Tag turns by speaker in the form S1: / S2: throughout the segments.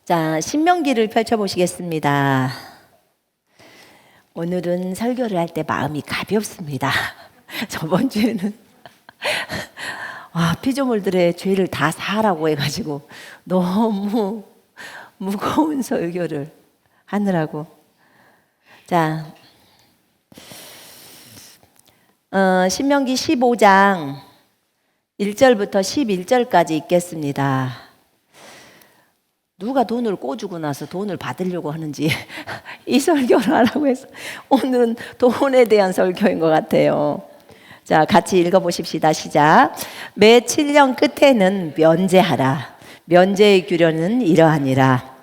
S1: 자, 신명기를 펼쳐보시겠습니다. 오늘은 설교를 할 때 마음이 가볍습니다. 저번 주에는 피조물들의 죄를 다 사하라고 해가지고 너무 무거운 설교를 하느라고. 자, 신명기 15장 1절부터 11절까지 읽겠습니다. 누가 돈을 꿔주고 나서 돈을 받으려고 하는지 이 설교를 하라고 해서 오늘은 돈에 대한 설교인 것 같아요. 자, 같이 읽어보십시다. 시작. 매 7년 끝에는 면제하라. 면제의 규례는 이러하니라.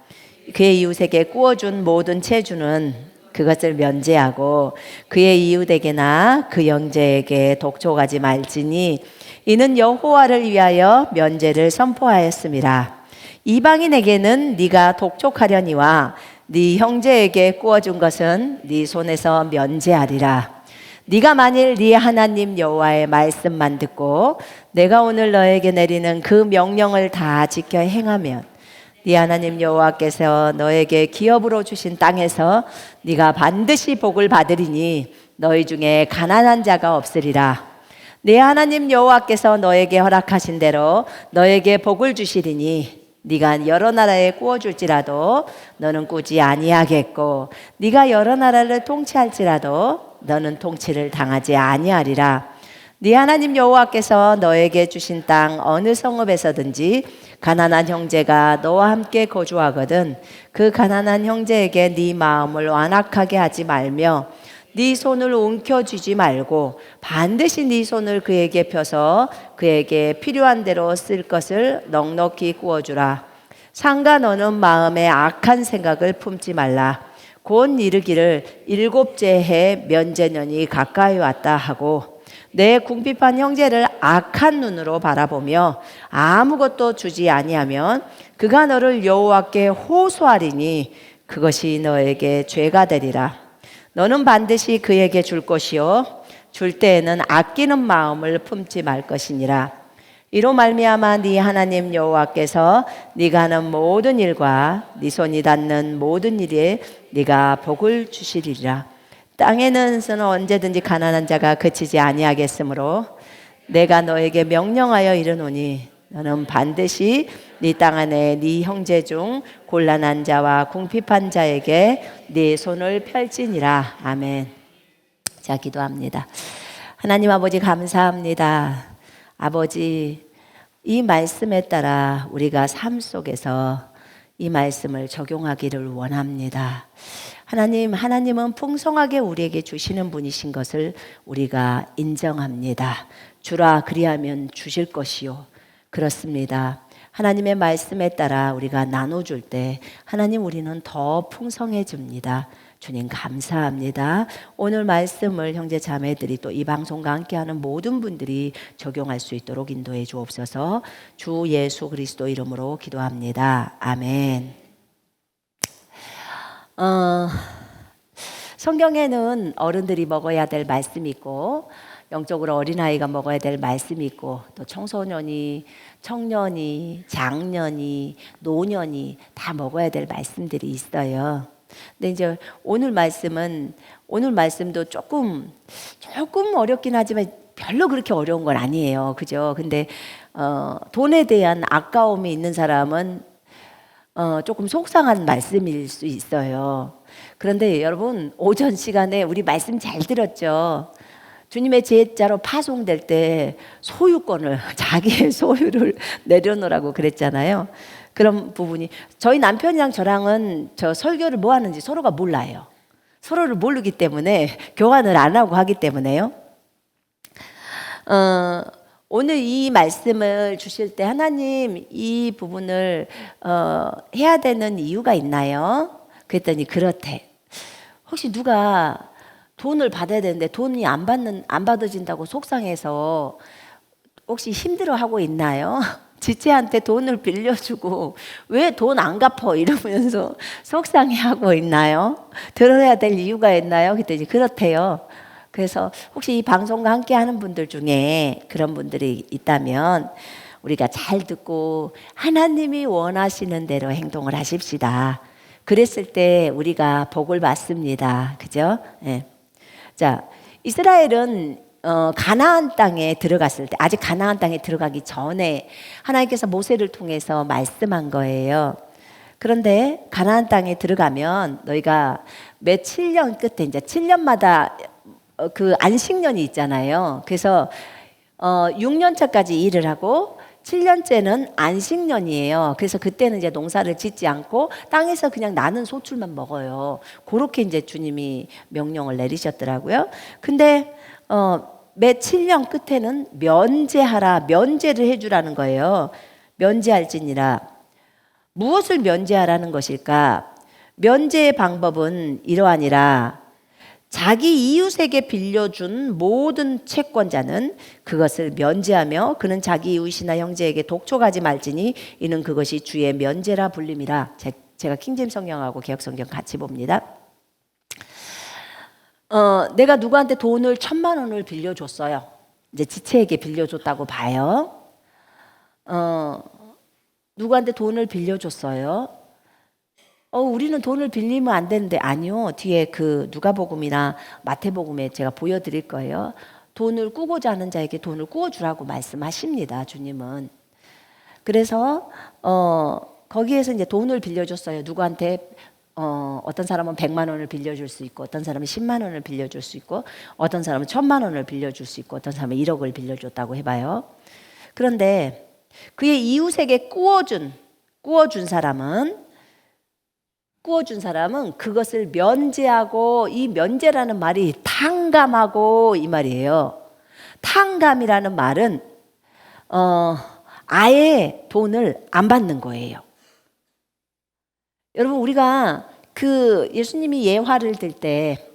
S1: 그의 이웃에게 꾸어준 모든 채주는 그것을 면제하고 그의 이웃에게나 그 형제에게 독촉하지 말지니 이는 여호와를 위하여 면제를 선포하였음이라. 이방인에게는 네가 독촉하려니와 네 형제에게 꾸어준 것은 네 손에서 면제하리라. 네가 만일 네 하나님 여호와의 말씀만 듣고 내가 오늘 너에게 내리는 그 명령을 다 지켜 행하면 네 하나님 여호와께서 너에게 기업으로 주신 땅에서 네가 반드시 복을 받으리니 너희 중에 가난한 자가 없으리라. 네 하나님 여호와께서 너에게 허락하신 대로 너에게 복을 주시리니 네가 여러 나라에 꾸어줄지라도 너는 꾸지 아니하겠고 네가 여러 나라를 통치할지라도 너는 통치를 당하지 아니하리라. 네 하나님 여호와께서 너에게 주신 땅 어느 성읍에서든지 가난한 형제가 너와 함께 거주하거든 그 가난한 형제에게 네 마음을 완악하게 하지 말며 네 손을 움켜쥐지 말고 반드시 네 손을 그에게 펴서 그에게 필요한 대로 쓸 것을 넉넉히 구워주라. 상가 너는 마음에 악한 생각을 품지 말라. 곧 이르기를 일곱째 해 면제년이 가까이 왔다 하고 내 궁핍한 형제를 악한 눈으로 바라보며 아무것도 주지 아니하면 그가 너를 여호와께 호소하리니 그것이 너에게 죄가 되리라. 너는 반드시 그에게 줄 것이요 줄 때에는 아끼는 마음을 품지 말 것이니라. 이로 말미암아 네 하나님 여호와께서 네가 하는 모든 일과 네 손이 닿는 모든 일에 네가 복을 주시리라. 땅에는 언제든지 가난한 자가 그치지 아니하겠으므로 내가 너에게 명령하여 이르노니 너는 반드시 네 땅 안에 네 형제 중 곤란한 자와 궁핍한 자에게 네 손을 펼지니라. 아멘. 자, 기도합니다. 하나님 아버지 감사합니다. 아버지, 이 말씀에 따라 우리가 삶 속에서 이 말씀을 적용하기를 원합니다. 하나님은 풍성하게 우리에게 주시는 분이신 것을 우리가 인정합니다. 주라 그리하면 주실 것이요. 그렇습니다. 하나님의 말씀에 따라 우리가 나눠줄 때 하나님 우리는 더 풍성해집니다. 주님 감사합니다. 오늘 말씀을 형제 자매들이 또 이 방송과 함께하는 모든 분들이 적용할 수 있도록 인도해 주옵소서. 주 예수 그리스도 이름으로 기도합니다. 아멘. 성경에는 어른들이 먹어야 될 말씀이 있고 영적으로 어린아이가 먹어야 될 말씀이 있고 또 청소년이, 청년이, 장년이, 노년이 다 먹어야 될 말씀들이 있어요. 근데 이제 오늘 말씀도 조금 어렵긴 하지만 별로 그렇게 어려운 건 아니에요. 그죠? 근데 돈에 대한 아까움이 있는 사람은 조금 속상한 말씀일 수 있어요. 그런데 여러분 오전 시간에 우리 말씀 잘 들었죠? 주님의 제자로 파송될 때 소유권을 자기의 소유를 내려놓으라고 그랬잖아요. 그런 부분이 저희 남편이랑 저랑은 저 설교를 뭐 하는지 서로가 몰라요. 서로를 모르기 때문에 교환을 안 하고 하기 때문에요. 오늘 이 말씀을 주실 때 하나님 이 부분을 해야 되는 이유가 있나요? 그랬더니 그렇대. 혹시 누가 돈을 받아야 되는데 돈이 안 받아진다고 속상해서 혹시 힘들어하고 있나요? 지체한테 돈을 빌려주고 왜 돈 안 갚어 이러면서 속상해하고 있나요? 들어야 될 이유가 있나요? 그랬더니 그렇대요. 그래서 혹시 이 방송과 함께 하는 분들 중에 그런 분들이 있다면 우리가 잘 듣고 하나님이 원하시는 대로 행동을 하십시다. 그랬을 때 우리가 복을 받습니다. 그죠? 예. 자, 이스라엘은 가나안 땅에 들어갔을 때, 아직 가나안 땅에 들어가기 전에 하나님께서 모세를 통해서 말씀한 거예요. 그런데 가나안 땅에 들어가면 너희가 매 7년 끝에 이제 7년마다 그 안식년이 있잖아요. 그래서 6년 차까지 일을 하고 7년째는 안식년이에요. 그래서 그때는 이제 농사를 짓지 않고 땅에서 그냥 나는 소출만 먹어요. 그렇게 이제 주님이 명령을 내리셨더라고요. 근데 매 7년 끝에는 면제하라, 면제를 해주라는 거예요. 면제할지니라. 무엇을 면제하라는 것일까? 면제의 방법은 이러하니라. 자기 이웃에게 빌려준 모든 채권자는 그것을 면제하며 그는 자기 이웃이나 형제에게 독촉하지 말지니 이는 그것이 주의 면제라 불림이라. 제가 킹제임스 성경하고 개역 성경 같이 봅니다. 내가 누구한테 돈을 1,000,000원을 빌려줬어요. 이제 지체에게 빌려줬다고 봐요. 누구한테 돈을 빌려줬어요. 우리는 돈을 빌리면 안 되는데, 아니요. 뒤에 그 누가복음이나 마태복음에 제가 보여드릴 거예요. 돈을 꾸고자 하는 자에게 돈을 꾸어주라고 말씀하십니다. 주님은. 그래서 거기에서 이제 돈을 빌려줬어요. 누구한테 어떤 사람은 100,000,000원을 빌려줄 수 있고, 어떤 사람은 100,000,000원을 빌려줄 수 있고, 어떤 사람은 1,000,000원을 빌려줄 수 있고, 어떤 사람은 1억을 빌려줬다고 해봐요. 그런데 그의 이웃에게 꾸어준 사람은 그것을 면제하고, 이 면제라는 말이 탕감하고 이 말이에요. 탕감이라는 말은 아예 돈을 안 받는 거예요. 여러분, 우리가 그 예수님이 예화를 들 때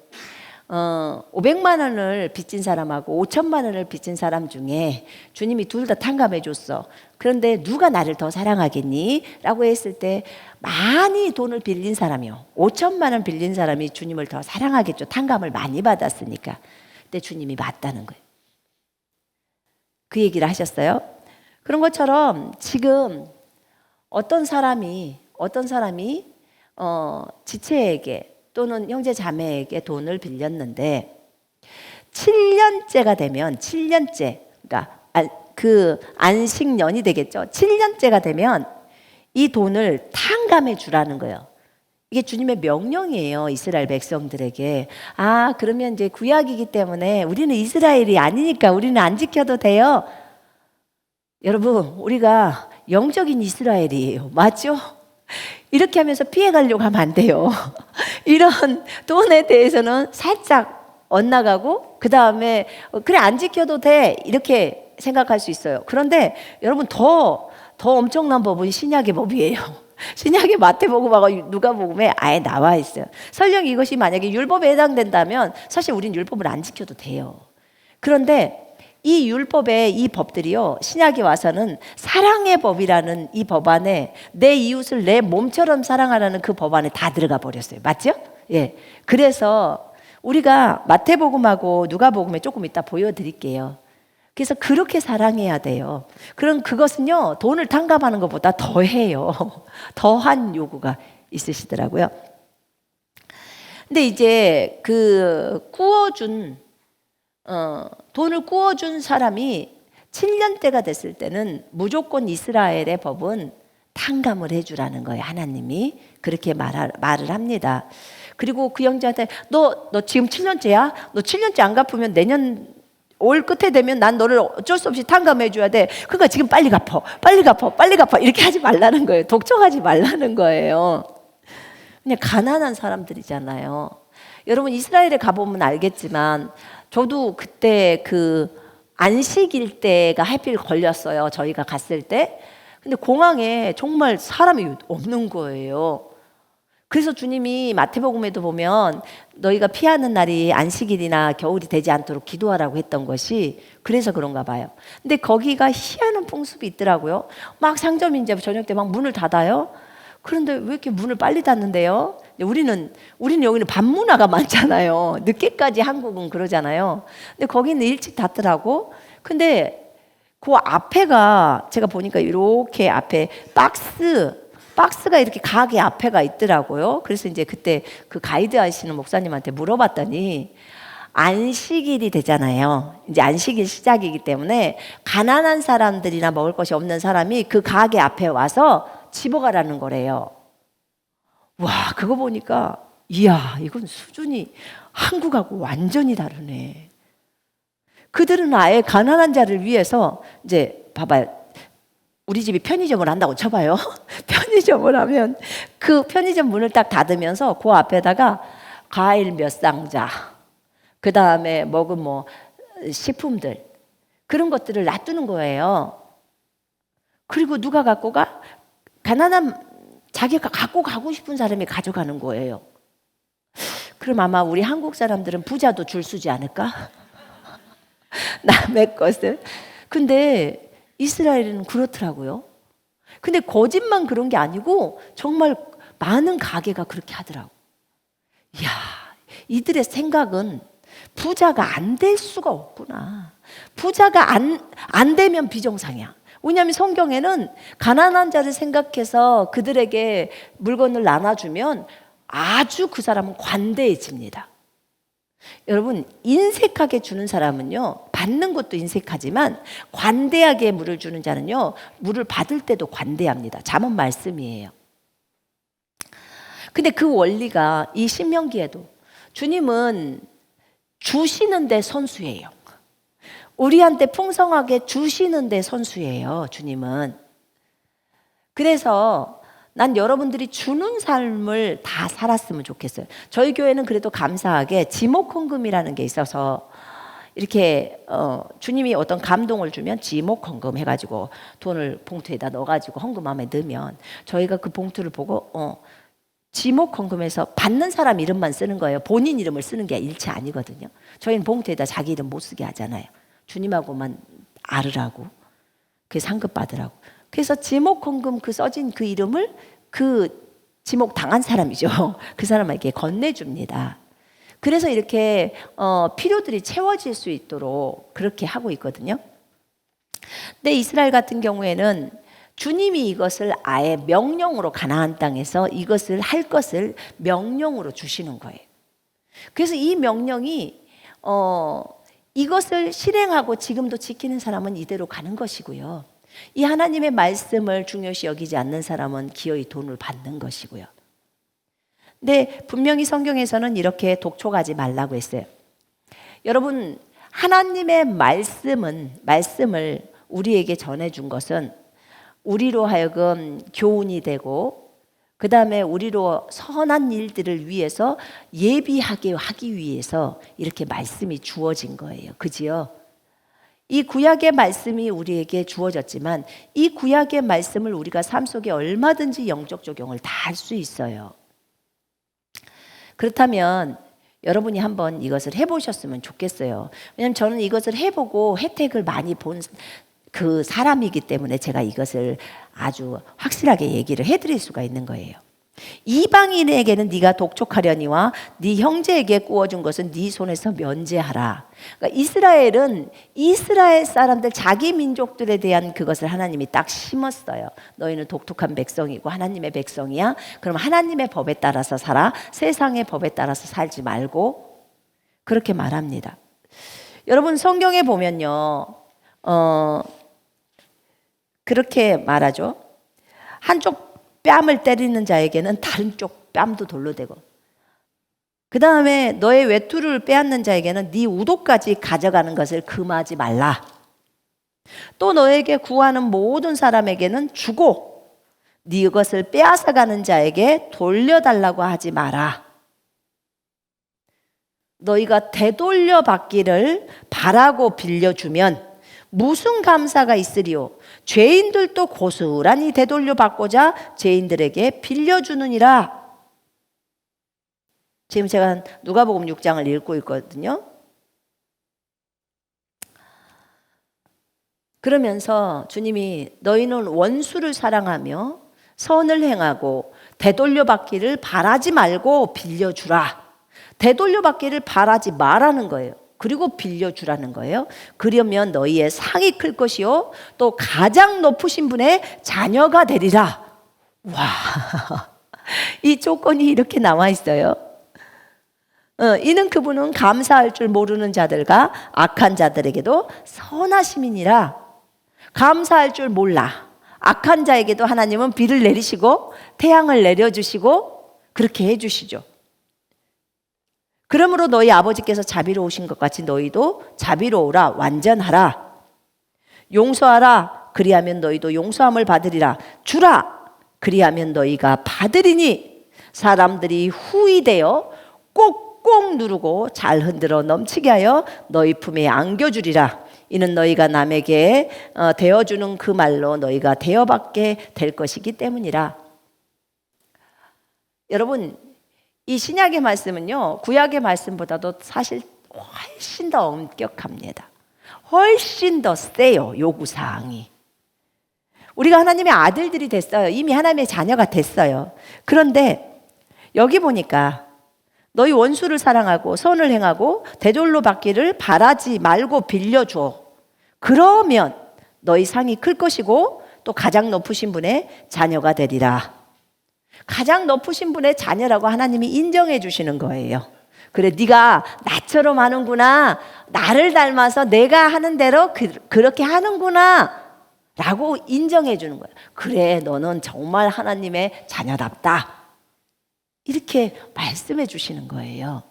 S1: 500,000,000원을 빚진 사람하고 5,000,000원을 빚진 사람 중에 주님이 둘 다 탕감해 줬어. 그런데 누가 나를 더 사랑하겠니? 라고 했을 때 많이 돈을 빌린 사람이요, 5,000,000원 빌린 사람이 주님을 더 사랑하겠죠. 탕감을 많이 받았으니까. 근데 주님이 맞다는 거예요. 그 얘기를 하셨어요. 그런 것처럼 지금 어떤 사람이 지체에게 또는 형제 자매에게 돈을 빌렸는데 7년째가 되면, 7년째, 그러니까 그 안식년이 되겠죠. 7년째가 되면 이 돈을 탕감해 주라는 거예요. 이게 주님의 명령이에요, 이스라엘 백성들에게. 그러면 이제 구약이기 때문에 우리는 이스라엘이 아니니까 우리는 안 지켜도 돼요. 여러분, 우리가 영적인 이스라엘이에요. 맞죠? 이렇게 하면서 피해가려고 하면 안 돼요. 이런 돈에 대해서는 살짝 엇나가고, 그 다음에 그래 안 지켜도 돼 이렇게 생각할 수 있어요. 그런데 여러분, 더 엄청난 법은 신약의 법이에요. 신약의 마태복음하고 누가복음에 아예 나와 있어요. 설령 이것이 만약에 율법에 해당된다면 사실 우린 율법을 안 지켜도 돼요. 그런데 이 율법의 이 법들이요, 신약에 와서는 사랑의 법이라는 이 법 안에, 내 이웃을 내 몸처럼 사랑하라는 그 법 안에 다 들어가 버렸어요. 맞죠? 예. 그래서 우리가 마태복음하고 누가복음에 조금 이따 보여드릴게요. 그래서 그렇게 사랑해야 돼요. 그럼 그것은요, 돈을 탕감하는 것보다 더해요. 더한 요구가 있으시더라고요. 근데 이제 그 돈을 꾸어준 사람이 7년째가 됐을 때는 무조건 이스라엘의 법은 탕감을 해주라는 거예요. 하나님이 그렇게 말을 합니다. 그리고 그 형제한테 너 지금 7년째야? 너 7년째 안 갚으면 내년 올 끝에 되면 난 너를 어쩔 수 없이 탕감해 줘야 돼. 그러니까 지금 빨리 갚어 이렇게 하지 말라는 거예요. 독촉하지 말라는 거예요. 그냥 가난한 사람들이잖아요. 여러분, 이스라엘에 가보면 알겠지만 저도 그때 그 안식일 때가 하필 걸렸어요. 저희가 갔을 때. 근데 공항에 정말 사람이 없는 거예요. 그래서 주님이 마태복음에도 보면 너희가 피하는 날이 안식일이나 겨울이 되지 않도록 기도하라고 했던 것이 그래서 그런가 봐요. 근데 거기가 희한한 풍습이 있더라고요. 막 상점이 이제 저녁 때 막 문을 닫아요. 그런데 왜 이렇게 문을 빨리 닫는데요? 우리는 여기는 밤문화가 많잖아요. 늦게까지 한국은 그러잖아요. 근데 거기는 일찍 닫더라고. 근데 그 앞에가 제가 보니까 이렇게 앞에 박스가 이렇게 가게 앞에가 있더라고요. 그래서 이제 그때 그 가이드 하시는 목사님한테 물어봤더니 안식일이 되잖아요. 이제 안식일 시작이기 때문에 가난한 사람들이나 먹을 것이 없는 사람이 그 가게 앞에 와서 집어가라는 거래요. 와, 그거 보니까 이야, 이건 수준이 한국하고 완전히 다르네. 그들은 아예 가난한 자를 위해서 이제 봐봐요. 우리 집이 편의점을 한다고 쳐봐요. 편의점을 하면 그 편의점 문을 딱 닫으면서 그 앞에다가 과일 몇 상자, 그 다음에 먹은 뭐 식품들, 그런 것들을 놔두는 거예요. 그리고 누가 갖고 가? 가난한 자기가 갖고 가고 싶은 사람이 가져가는 거예요. 그럼 아마 우리 한국 사람들은 부자도 줄 서지 않을까? 남의 것을. 근데 이스라엘은 그렇더라고요. 근데 거짓만 그런 게 아니고 정말 많은 가게가 그렇게 하더라고. 이야, 이들의 생각은 부자가 안 될 수가 없구나. 부자가 안 되면 비정상이야. 왜냐하면 성경에는 가난한 자를 생각해서 그들에게 물건을 나눠주면 아주 그 사람은 관대해집니다. 여러분, 인색하게 주는 사람은요, 받는 것도 인색하지만 관대하게 물을 주는 자는요, 물을 받을 때도 관대합니다. 잠언 말씀이에요. 근데 그 원리가 이 신명기에도 주님은 주시는데 선수예요. 우리한테 풍성하게 주시는데 선수예요, 주님은. 그래서 난 여러분들이 주는 삶을 다 살았으면 좋겠어요. 저희 교회는 그래도 감사하게 지목헌금이라는 게 있어서 이렇게 주님이 어떤 감동을 주면 지목헌금 해가지고 돈을 봉투에다 넣어가지고 헌금함에 넣으면 저희가 그 봉투를 보고 지목헌금에서 받는 사람 이름만 쓰는 거예요. 본인 이름을 쓰는 게 일체 아니거든요. 저희는 봉투에다 자기 이름 못 쓰게 하잖아요. 주님하고만 알으라고, 그게 상급 받으라고. 그래서 지목헌금 그 써진 그 이름을 그 지목 당한 사람이죠. 그 사람에게 건네줍니다. 그래서 이렇게 필요들이 채워질 수 있도록 그렇게 하고 있거든요. 근데 이스라엘 같은 경우에는 주님이 이것을 아예 명령으로 가나안 땅에서 이것을 할 것을 명령으로 주시는 거예요. 그래서 이 명령이 이것을 실행하고 지금도 지키는 사람은 이대로 가는 것이고요. 이 하나님의 말씀을 중요시 여기지 않는 사람은 기어이 돈을 받는 것이고요. 근데 분명히 성경에서는 이렇게 독촉하지 말라고 했어요. 여러분, 하나님의 말씀을 우리에게 전해준 것은 우리로 하여금 교훈이 되고 그 다음에 우리로 선한 일들을 위해서 예비하게 하기 위해서 이렇게 말씀이 주어진 거예요. 그지요? 이 구약의 말씀이 우리에게 주어졌지만 이 구약의 말씀을 우리가 삶 속에 얼마든지 영적 적용을 다 할 수 있어요. 그렇다면 여러분이 한번 이것을 해보셨으면 좋겠어요. 왜냐하면 저는 이것을 해보고 혜택을 많이 본 그 사람이기 때문에 제가 이것을 아주 확실하게 얘기를 해드릴 수가 있는 거예요. 이방인에게는 네가 독촉하려니와 네 형제에게 구워준 것은 네 손에서 면제하라. 그러니까 이스라엘은 이스라엘 사람들 자기 민족들에 대한 그것을 하나님이 딱 심었어요. 너희는 독특한 백성이고 하나님의 백성이야. 그럼 하나님의 법에 따라서 살아. 세상의 법에 따라서 살지 말고, 그렇게 말합니다. 여러분, 성경에 보면요, 그렇게 말하죠. 한쪽 뺨을 때리는 자에게는 다른 쪽 뺨도 돌로 대고, 그 다음에 너의 외투를 빼앗는 자에게는 네 우도까지 가져가는 것을 금하지 말라. 또 너에게 구하는 모든 사람에게는 주고 네 것을 빼앗아가는 자에게 돌려달라고 하지 마라. 너희가 되돌려 받기를 바라고 빌려주면 무슨 감사가 있으리요? 죄인들도 고스란히 되돌려 받고자 죄인들에게 빌려주느니라. 지금 제가 누가복음 6장을 읽고 있거든요. 그러면서 주님이 너희는 원수를 사랑하며 선을 행하고 되돌려 받기를 바라지 말고 빌려주라. 되돌려 받기를 바라지 말라는 거예요. 그리고 빌려주라는 거예요. 그러면 너희의 상이 클 것이요 또 가장 높으신 분의 자녀가 되리라. 와, 이 조건이 이렇게 나와 있어요. 이는 그분은 감사할 줄 모르는 자들과 악한 자들에게도 선하심이니라. 감사할 줄 몰라. 악한 자에게도 하나님은 비를 내리시고 태양을 내려주시고 그렇게 해주시죠. 그러므로 너희 아버지께서 자비로우신 것 같이 너희도 자비로우라. 완전하라. 용서하라. 그리하면 너희도 용서함을 받으리라. 주라. 그리하면 너희가 받으리니 사람들이 후이되어 꼭꼭 누르고 잘 흔들어 넘치게 하여 너희 품에 안겨주리라. 이는 너희가 남에게 대어주는 그 말로 너희가 대어받게 될 것이기 때문이라. 여러분, 이 신약의 말씀은요 구약의 말씀보다도 사실 훨씬 더 엄격합니다. 훨씬 더 세요. 요구사항이. 우리가 하나님의 아들들이 됐어요. 이미 하나님의 자녀가 됐어요. 그런데 여기 보니까 너희 원수를 사랑하고 선을 행하고 대접로 받기를 바라지 말고 빌려줘. 그러면 너희 상이 클 것이고 또 가장 높으신 분의 자녀가 되리라. 가장 높으신 분의 자녀라고 하나님이 인정해 주시는 거예요. 그래, 네가 나처럼 하는구나. 나를 닮아서 내가 하는 대로 그렇게 하는구나 라고 인정해 주는 거예요. 그래, 너는 정말 하나님의 자녀답다. 이렇게 말씀해 주시는 거예요.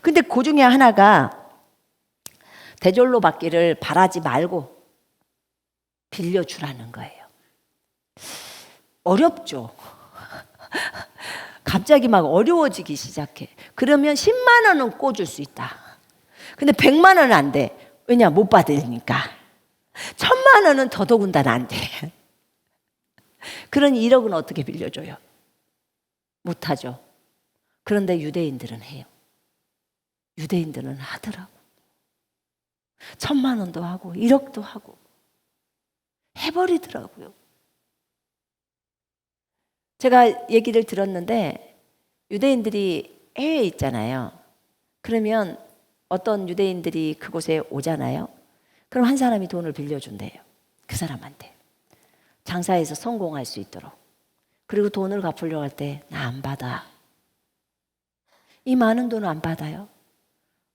S1: 근데 그 중에 하나가 대절로 받기를 바라지 말고 빌려주라는 거예요. 어렵죠. 갑자기 막 어려워지기 시작해. 그러면 10만 원은 꿔줄 수 있다. 근데 100만 원은 안 돼. 왜냐? 못 받으니까. 1000만 원은 더더군다나 안 돼. 그러니 1억은 어떻게 빌려줘요? 못하죠. 그런데 유대인들은 해요. 유대인들은 하더라고. 1000만 원도 하고 1억도 하고 해버리더라고요. 제가 얘기를 들었는데 유대인들이 해외에 있잖아요. 그러면 어떤 유대인들이 그곳에 오잖아요. 그럼 한 사람이 돈을 빌려준대요. 그 사람한테. 장사해서 성공할 수 있도록. 그리고 돈을 갚으려고 할 때 나 안 받아. 이 많은 돈을 안 받아요.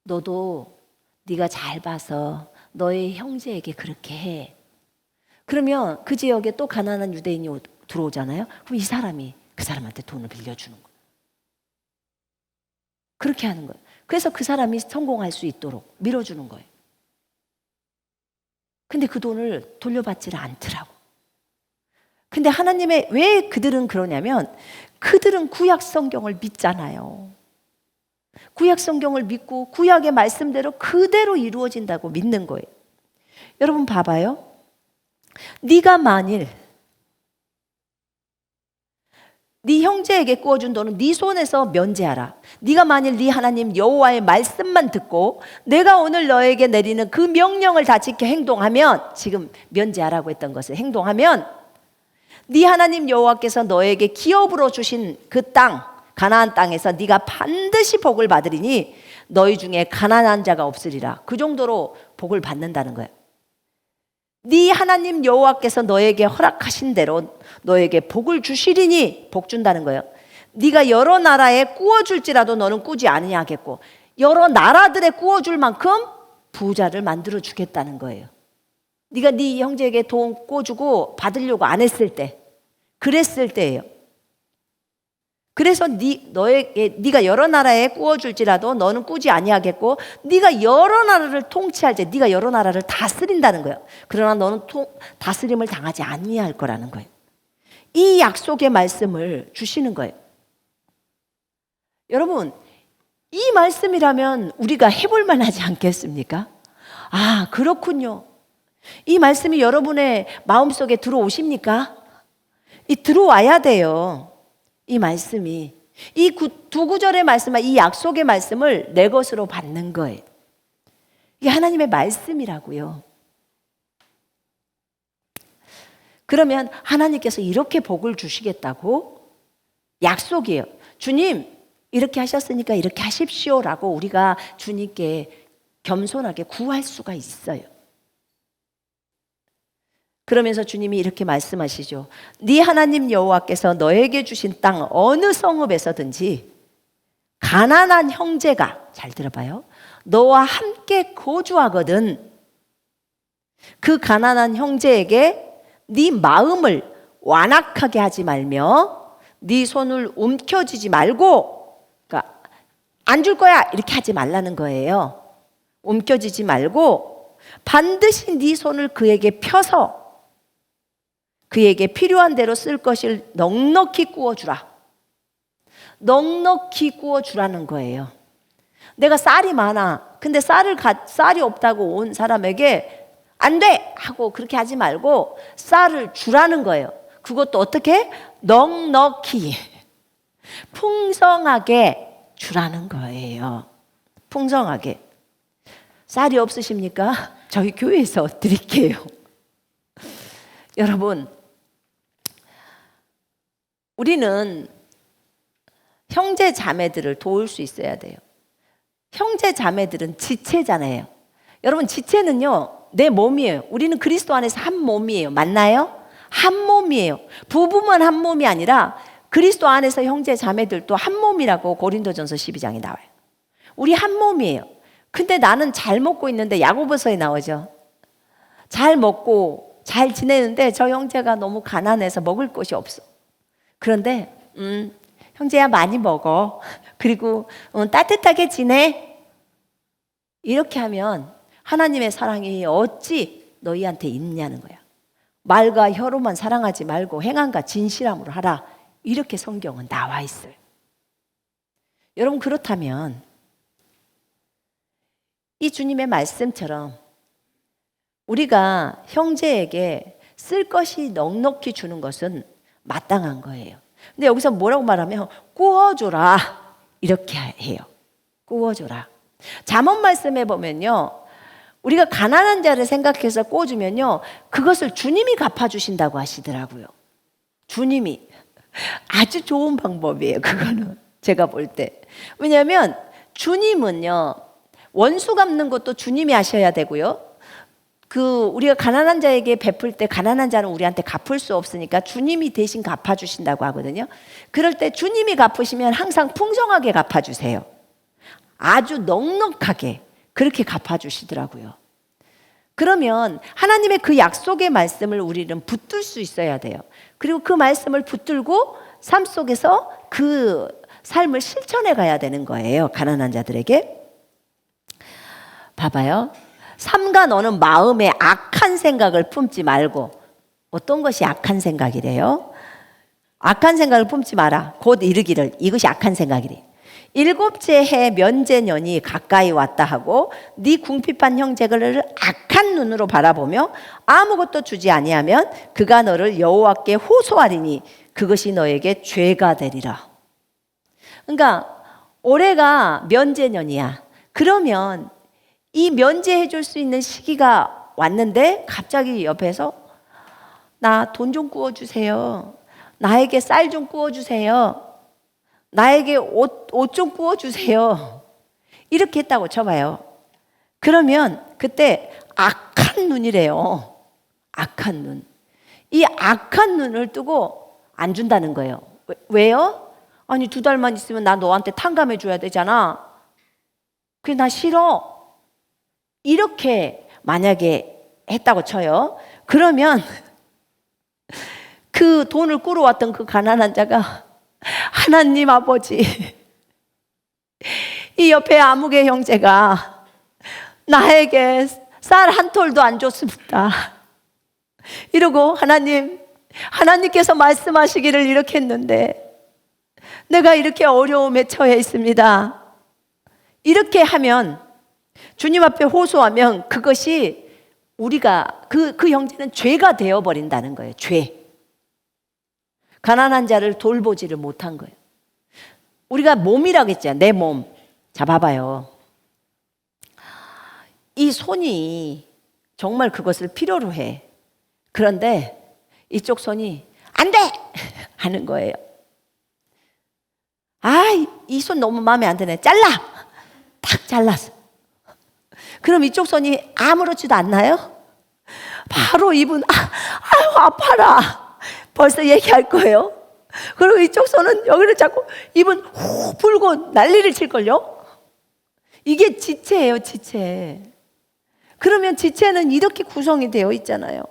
S1: 너도 네가 잘 봐서 너의 형제에게 그렇게 해. 그러면 그 지역에 또 가난한 유대인이 들어오잖아요. 그럼 이 사람이 그 사람한테 돈을 빌려주는 거예요. 그렇게 하는 거예요. 그래서 그 사람이 성공할 수 있도록 밀어주는 거예요. 근데 그 돈을 돌려받지를 않더라고. 근데 하나님의 왜 그들은 그러냐면 그들은 구약 성경을 믿잖아요. 구약 성경을 믿고 구약의 말씀대로 그대로 이루어진다고 믿는 거예요. 여러분 봐봐요. 네가 만일 네 형제에게 구워준 돈은 네 손에서 면제하라. 네가 만일 네 하나님 여호와의 말씀만 듣고 내가 오늘 너에게 내리는 그 명령을 다 지켜 행동하면, 지금 면제하라고 했던 것을 행동하면 네 하나님 여호와께서 너에게 기업으로 주신 그 땅, 가나안 땅에서 네가 반드시 복을 받으리니 너희 중에 가난한 자가 없으리라. 그 정도로 복을 받는다는 거예요. 네 하나님 여호와께서 너에게 허락하신 대로 너에게 복을 주시리니, 복 준다는 거예요. 네가 여러 나라에 꾸어줄지라도 너는 꾸지 아니하겠고 여러 나라들에 꾸어줄 만큼 부자를 만들어 주겠다는 거예요. 네가 네 형제에게 돈 꿔주고 받으려고 안 했을 때, 그랬을 때예요. 그래서 네가 여러 나라에 꾸어줄지라도 너는 꾸지 아니하겠고 네가 여러 나라를 통치할 때 네가 여러 나라를 다스린다는 거예요. 그러나 너는 다스림을 당하지 아니할 거라는 거예요. 이 약속의 말씀을 주시는 거예요. 여러분, 이 말씀이라면 우리가 해볼 만하지 않겠습니까? 아, 그렇군요. 이 말씀이 여러분의 마음속에 들어오십니까? 들어와야 돼요. 이 말씀이, 이 두 구절의 말씀과 이 약속의 말씀을 내 것으로 받는 거예요. 이게 하나님의 말씀이라고요. 그러면 하나님께서 이렇게 복을 주시겠다고 약속이에요. 주님 이렇게 하셨으니까 이렇게 하십시오라고 우리가 주님께 겸손하게 구할 수가 있어요. 그러면서 주님이 이렇게 말씀하시죠. 네 하나님 여호와께서 너에게 주신 땅 어느 성읍에서든지 가난한 형제가, 잘 들어봐요, 너와 함께 거주하거든 그 가난한 형제에게 네 마음을 완악하게 하지 말며 네 손을 움켜쥐지 말고, 그러니까 안 줄 거야 이렇게 하지 말라는 거예요. 움켜쥐지 말고 반드시 네 손을 그에게 펴서 그에게 필요한 대로 쓸 것을 넉넉히 구워주라. 넉넉히 구워주라는 거예요. 내가 쌀이 많아. 근데 쌀이 없다고 온 사람에게 안 돼! 하고 그렇게 하지 말고 쌀을 주라는 거예요. 그것도 어떻게? 넉넉히, 풍성하게 주라는 거예요. 풍성하게. 쌀이 없으십니까? 저희 교회에서 드릴게요. 여러분, 우리는 형제 자매들을 도울 수 있어야 돼요. 형제 자매들은 지체잖아요. 여러분, 지체는요, 내 몸이에요. 우리는 그리스도 안에서 한 몸이에요. 맞나요? 한 몸이에요. 부부만 한 몸이 아니라 그리스도 안에서 형제 자매들도 한 몸이라고 고린도전서 12장에 나와요. 우리 한 몸이에요. 근데 나는 잘 먹고 있는데, 야고보서에 나오죠. 잘 먹고 잘 지내는데 저 형제가 너무 가난해서 먹을 것이 없어. 그런데 형제야 많이 먹어. 그리고 따뜻하게 지내. 이렇게 하면 하나님의 사랑이 어찌 너희한테 있냐는 거야. 말과 혀로만 사랑하지 말고 행함과 진실함으로 하라. 이렇게 성경은 나와 있어요. 여러분, 그렇다면 이 주님의 말씀처럼 우리가 형제에게 쓸 것이 넉넉히 주는 것은 마땅한 거예요. 근데 여기서 뭐라고 말하면 구워줘라 이렇게 해요. 구워줘라. 잠언 말씀에 보면요, 우리가 가난한 자를 생각해서 구워주면요, 그것을 주님이 갚아주신다고 하시더라고요. 주님이. 아주 좋은 방법이에요. 그거는 제가 볼 때. 왜냐하면 주님은요, 원수 갚는 것도 주님이 하셔야 되고요, 우리가 가난한 자에게 베풀 때 가난한 자는 우리한테 갚을 수 없으니까 주님이 대신 갚아주신다고 하거든요. 그럴 때 주님이 갚으시면 항상 풍성하게 갚아주세요. 아주 넉넉하게 그렇게 갚아주시더라고요. 그러면 하나님의 그 약속의 말씀을 우리는 붙들 수 있어야 돼요. 그리고 그 말씀을 붙들고 삶 속에서 그 삶을 실천해 가야 되는 거예요. 가난한 자들에게. 봐봐요. 삼가 너는 마음에 악한 생각을 품지 말고. 어떤 것이 악한 생각이래요? 악한 생각을 품지 마라. 곧 이르기를 이것이 악한 생각이래. 일곱째 해 면제년이 가까이 왔다 하고 네 궁핍한 형제를 악한 눈으로 바라보며 아무것도 주지 아니하면 그가 너를 여호와께 호소하리니 그것이 너에게 죄가 되리라. 그러니까 올해가 면제년이야. 그러면 이 면제해 줄 수 있는 시기가 왔는데 갑자기 옆에서 나 돈 좀 구워주세요. 나에게 쌀 좀 구워주세요. 나에게 옷 좀 구워주세요. 이렇게 했다고 쳐봐요. 그러면 그때 악한 눈이래요. 악한 눈. 이 악한 눈을 뜨고 안 준다는 거예요. 왜요? 아니 2달만 있으면 나 너한테 탕감해 줘야 되잖아. 그게 나 싫어. 이렇게 만약에 했다고 쳐요. 그러면 그 돈을 꾸러왔던 그 가난한 자가 하나님 아버지, 이 옆에 아무개 형제가 나에게 쌀 한 톨도 안 줬습니다. 이러고 하나님께서 말씀하시기를 이렇게 했는데 내가 이렇게 어려움에 처해 있습니다. 이렇게 하면 주님 앞에 호소하면 그것이 우리가 그 형제는 죄가 되어버린다는 거예요. 죄. 가난한 자를 돌보지를 못한 거예요. 우리가 몸이라고 했잖아요. 내 몸. 자, 봐봐요. 이 손이 정말 그것을 필요로 해. 그런데 이쪽 손이 안 돼! 하는 거예요. 아, 이 손 너무 마음에 안 드네. 잘라! 딱 잘랐어. 그럼 이쪽 손이 아무렇지도 않나요? 바로 이분 아유 아파라 벌써 얘기할 거예요. 그리고 이쪽 손은 여기를 잡고 입은 후 불고 난리를 칠걸요. 이게 지체예요, 지체. 그러면 지체는 이렇게 구성이 되어 있잖아요.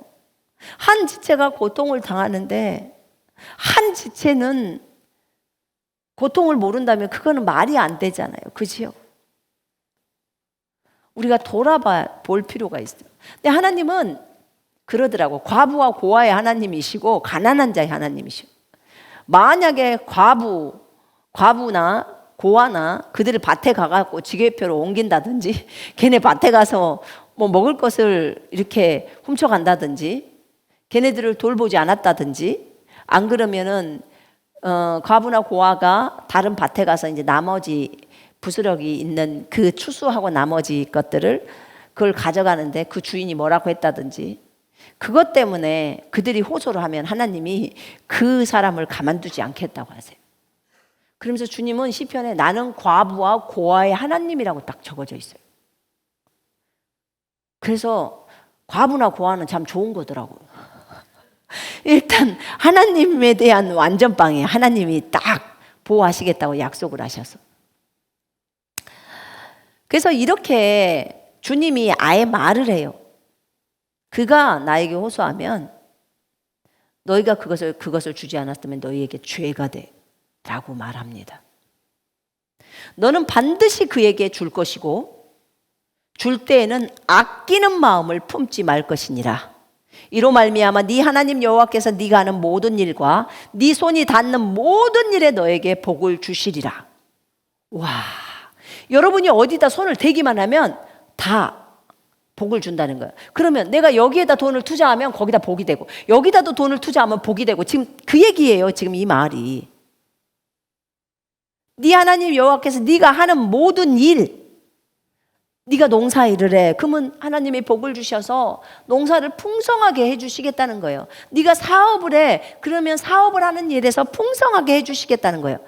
S1: 한 지체가 고통을 당하는데 한 지체는 고통을 모른다면 그거는 말이 안 되잖아요. 그지요? 우리가 돌아봐 볼 필요가 있어요. 근데 하나님은 그러더라고. 과부와 고아의 하나님이시고 가난한 자의 하나님이시고, 만약에 과부나 고아나 그들을 밭에 가갖고 지게표로 옮긴다든지 걔네 밭에 가서 뭐 먹을 것을 이렇게 훔쳐간다든지 걔네들을 돌보지 않았다든지, 안 그러면은 과부나 고아가 다른 밭에 가서 이제 나머지 부스러기 있는 그 추수하고 나머지 것들을 그걸 가져가는데 그 주인이 뭐라고 했다든지, 그것 때문에 그들이 호소를 하면 하나님이 그 사람을 가만두지 않겠다고 하세요. 그러면서 주님은 시편에 나는 과부와 고아의 하나님이라고 딱 적어져 있어요. 그래서 과부나 고아는 참 좋은 거더라고요. 일단 하나님에 대한 완전빵이에요. 하나님이 딱 보호하시겠다고 약속을 하셔서. 그래서 이렇게 주님이 아예 말을 해요. 그가 나에게 호소하면 너희가 그것을 주지 않았다면 너희에게 죄가 돼 라고 말합니다. 너는 반드시 그에게 줄 것이고 줄 때에는 아끼는 마음을 품지 말 것이니라. 이로 말미암아 네 하나님 여호와께서 네가 하는 모든 일과 네 손이 닿는 모든 일에 너에게 복을 주시리라. 와, 여러분이 어디다 손을 대기만 하면 다 복을 준다는 거예요. 그러면 내가 여기에다 돈을 투자하면 거기다 복이 되고, 여기다도 돈을 투자하면 복이 되고, 지금 그 얘기예요. 지금 이 말이. 네 하나님 여호와께서 네가 하는 모든 일, 네가 농사일을 해. 그러면 하나님이 복을 주셔서 농사를 풍성하게 해주시겠다는 거예요. 네가 사업을 해. 그러면 사업을 하는 일에서 풍성하게 해주시겠다는 거예요.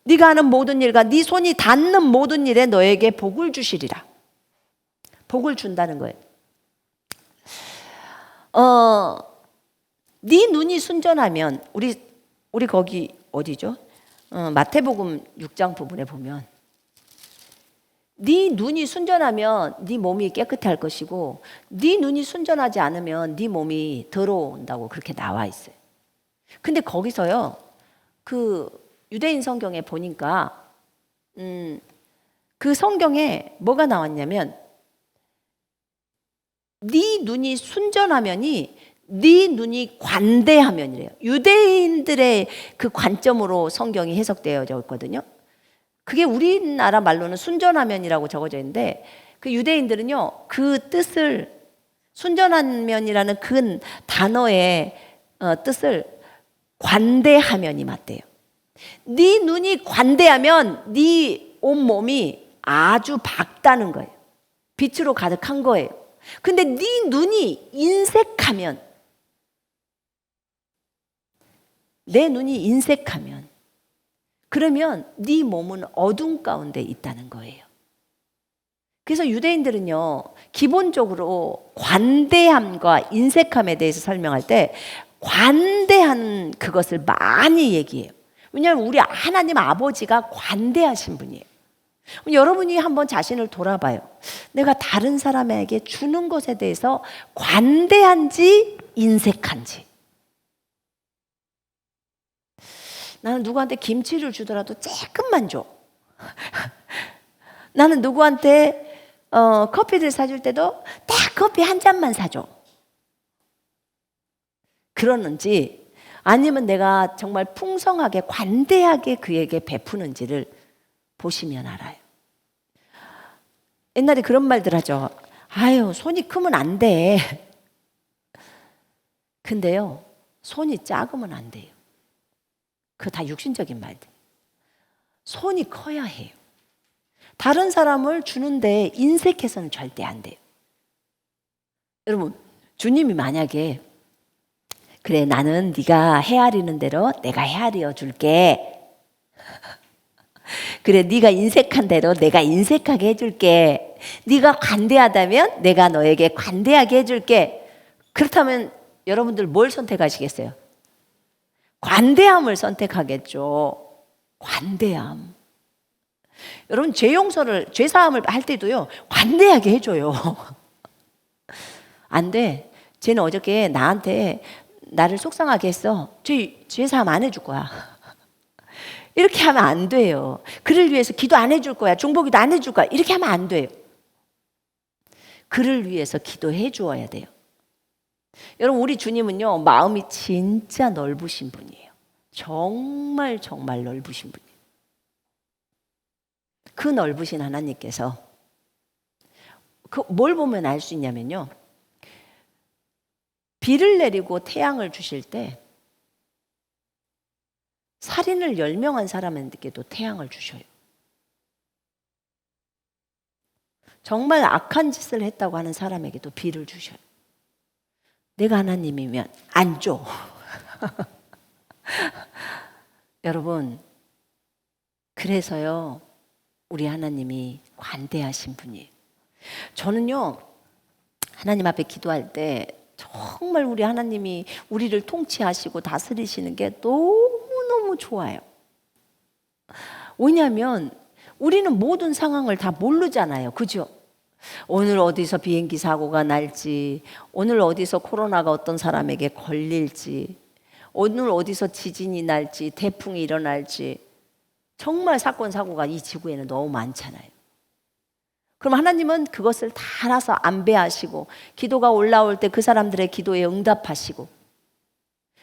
S1: 네가 하는 모든 일과 네 손이 닿는 모든 일에 너에게 복을 주시리라. 복을 준다는 거예요. 네 눈이 순전하면 우리 거기 어디죠? 마태복음 6장 부분에 보면 네 눈이 순전하면 네 몸이 깨끗할 것이고 네 눈이 순전하지 않으면 네 몸이 더러운다고 그렇게 나와 있어요. 근데 거기서요, 그 유대인 성경에 보니까 그 성경에 뭐가 나왔냐면 네 눈이 순전하면이 네 눈이 관대하면이래요. 유대인들의 그 관점으로 성경이 해석되어져 있거든요. 그게 우리나라 말로는 순전하면이라고 적어져 있는데 그 유대인들은요, 그 뜻을, 순전하면이라는 그 단어의 뜻을 관대하면이 맞대요. 네 눈이 관대하면 네 온몸이 아주 밝다는 거예요. 빛으로 가득한 거예요. 근데 네 눈이 인색하면, 내 눈이 인색하면, 그러면 네 몸은 어둠 가운데 있다는 거예요. 그래서 유대인들은요, 기본적으로 관대함과 인색함에 대해서 설명할 때 관대한 그것을 많이 얘기해요. 왜냐하면 우리 하나님 아버지가 관대하신 분이에요. 여러분이 한번 자신을 돌아봐요. 내가 다른 사람에게 주는 것에 대해서 관대한지 인색한지. 나는 누구한테 김치를 주더라도 조금만 줘. 나는 누구한테 커피를 사줄 때도 딱 커피 한 잔만 사줘. 그러는지 아니면 내가 정말 풍성하게 관대하게 그에게 베푸는지를 보시면 알아요. 옛날에 그런 말들 하죠. 아유, 손이 크면 안 돼. 근데요, 손이 작으면 안 돼요. 그거 다 육신적인 말들. 손이 커야 해요. 다른 사람을 주는데 인색해서는 절대 안 돼요. 여러분, 주님이 만약에 그래, 나는 네가 헤아리는 대로 내가 헤아려 줄게. 그래, 네가 인색한 대로 내가 인색하게 해줄게. 네가 관대하다면 내가 너에게 관대하게 해줄게. 그렇다면 여러분들 뭘 선택하시겠어요? 관대함을 선택하겠죠. 관대함. 여러분 죄 용서를, 죄 사함을 할 때도요, 관대하게 해줘요. 안 돼. 쟤는 어저께 나한테 나를 속상하게 했어. 죄 사함 안 해줄 거야. 이렇게 하면 안 돼요. 그를 위해서 기도 안 해줄 거야. 중보기도 안 해줄 거야. 이렇게 하면 안 돼요. 그를 위해서 기도해 주어야 돼요. 여러분 우리 주님은요, 마음이 진짜 넓으신 분이에요. 정말 정말 넓으신 분이에요. 그 넓으신 하나님께서 뭘 보면 알 수 있냐면요, 비를 내리고 태양을 주실 때 살인을 10명 한 사람에게도 태양을 주셔요. 정말 악한 짓을 했다고 하는 사람에게도 비를 주셔요. 내가 하나님이면 안 줘. 여러분, 그래서요, 우리 하나님이 관대하신 분이에요. 저는요, 하나님 앞에 기도할 때 정말 우리 하나님이 우리를 통치하시고 다스리시는 게 너무너무 좋아요. 왜냐하면 우리는 모든 상황을 다 모르잖아요. 그죠? 오늘 어디서 비행기 사고가 날지, 오늘 어디서 코로나가 어떤 사람에게 걸릴지, 오늘 어디서 지진이 날지, 태풍이 일어날지, 정말 사건 사고가 이 지구에는 너무 많잖아요. 그럼 하나님은 그것을 다 알아서 안배하시고, 기도가 올라올 때 그 사람들의 기도에 응답하시고,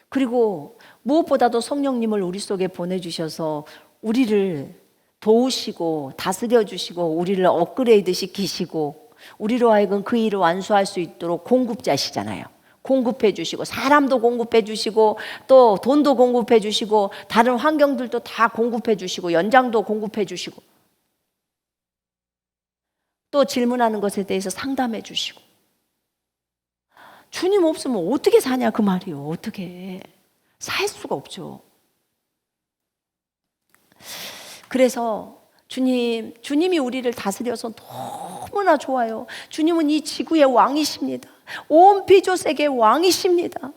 S1: 그리고 무엇보다도 성령님을 우리 속에 보내주셔서 우리를 도우시고 다스려 주시고 우리를 업그레이드 시키시고 우리로 하여금 그 일을 완수할 수 있도록 공급자시잖아요. 공급해 주시고, 사람도 공급해 주시고, 또 돈도 공급해 주시고, 다른 환경들도 다 공급해 주시고, 연장도 공급해 주시고, 또 질문하는 것에 대해서 상담해 주시고. 주님 없으면 어떻게 사냐 그 말이요. 어떻게 살 수가 없죠. 그래서 주님이 우리를 다스려서 너무나 좋아요. 주님은 이 지구의 왕이십니다. 온 피조세계의 왕이십니다.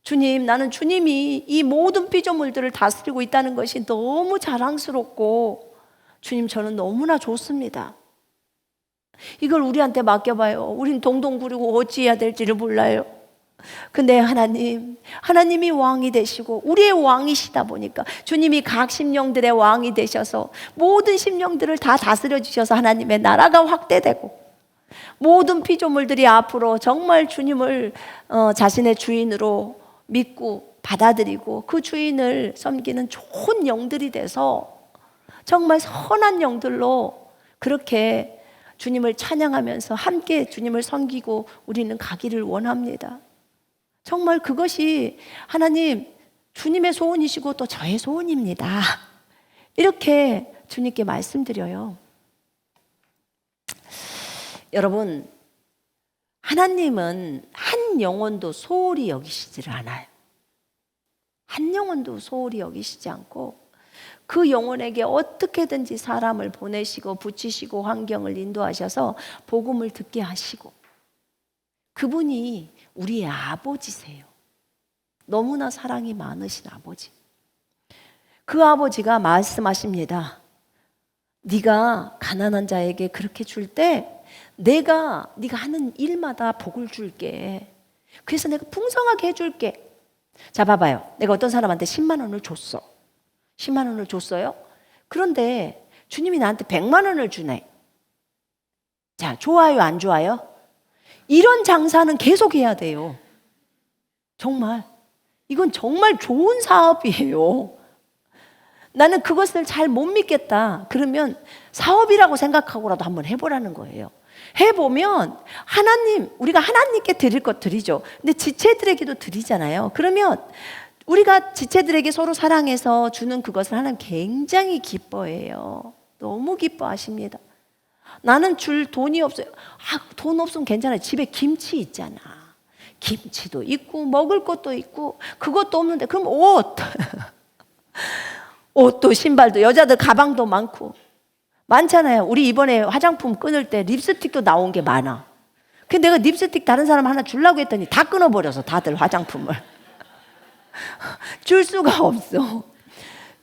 S1: 주님, 나는 주님이 이 모든 피조물들을 다스리고 있다는 것이 너무 자랑스럽고, 주님 저는 너무나 좋습니다. 이걸 우리한테 맡겨봐요. 우린 동동 구르고 어찌해야 될지를 몰라요. 근데 하나님이 왕이 되시고 우리의 왕이시다 보니까, 주님이 각 심령들의 왕이 되셔서 모든 심령들을 다 다스려 주셔서 하나님의 나라가 확대되고, 모든 피조물들이 앞으로 정말 주님을 자신의 주인으로 믿고 받아들이고 그 주인을 섬기는 좋은 영들이 돼서 정말 선한 영들로 그렇게 주님을 찬양하면서 함께 주님을 섬기고 우리는 가기를 원합니다. 정말 그것이 하나님, 주님의 소원이시고 또 저의 소원입니다. 이렇게 주님께 말씀드려요. 여러분, 하나님은 한 영혼도 소홀히 여기시지를 않아요. 한 영혼도 소홀히 여기시지 않고 그 영혼에게 어떻게든지 사람을 보내시고 붙이시고 환경을 인도하셔서 복음을 듣게 하시고, 그분이 우리의 아버지세요. 너무나 사랑이 많으신 아버지. 그 아버지가 말씀하십니다. 네가 가난한 자에게 그렇게 줄 때 네가 하는 일마다 복을 줄게. 그래서 내가 풍성하게 해줄게. 자, 봐봐요. 내가 어떤 사람한테 10만 원을 줬어. 10만 원을 줬어요. 그런데 주님이 나한테 100만 원을 주네. 자, 좋아요, 안 좋아요? 이런 장사는 계속 해야 돼요. 정말. 이건 정말 좋은 사업이에요. 나는 그것을 잘 못 믿겠다. 그러면 사업이라고 생각하고라도 한번 해보라는 거예요. 해보면 우리가 하나님께 드릴 것 드리죠. 근데 지체들에게도 드리잖아요. 그러면 우리가 지체들에게 서로 사랑해서 주는 그것을 하나님 굉장히 기뻐해요. 너무 기뻐하십니다. 나는 줄 돈이 없어요. 돈 없으면 괜찮아요. 집에 김치 있잖아. 김치도 있고 먹을 것도 있고, 그것도 없는데 그럼 옷도 신발도, 여자들 가방도 많고 많잖아요. 우리 이번에 화장품 끊을 때 립스틱도 나온 게 많아. 근데 내가 립스틱 다른 사람 하나 주려고 했더니 다 끊어버려서 다들 화장품을. 줄 수가 없어.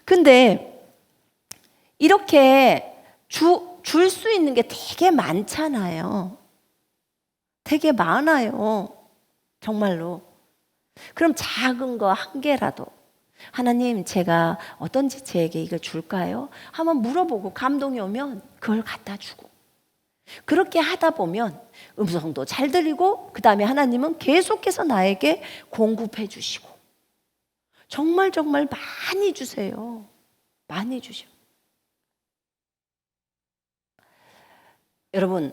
S1: 근데 이렇게 줄 수 있는 게 되게 많잖아요. 되게 많아요. 정말로. 그럼 작은 거 한 개라도 하나님 제가 어떤 지체에게 이걸 줄까요? 한번 물어보고 감동이 오면 그걸 갖다 주고 그렇게 하다 보면 음성도 잘 들리고 그 다음에 하나님은 계속해서 나에게 공급해 주시고 정말 정말 많이 주세요. 많이 주셔. 여러분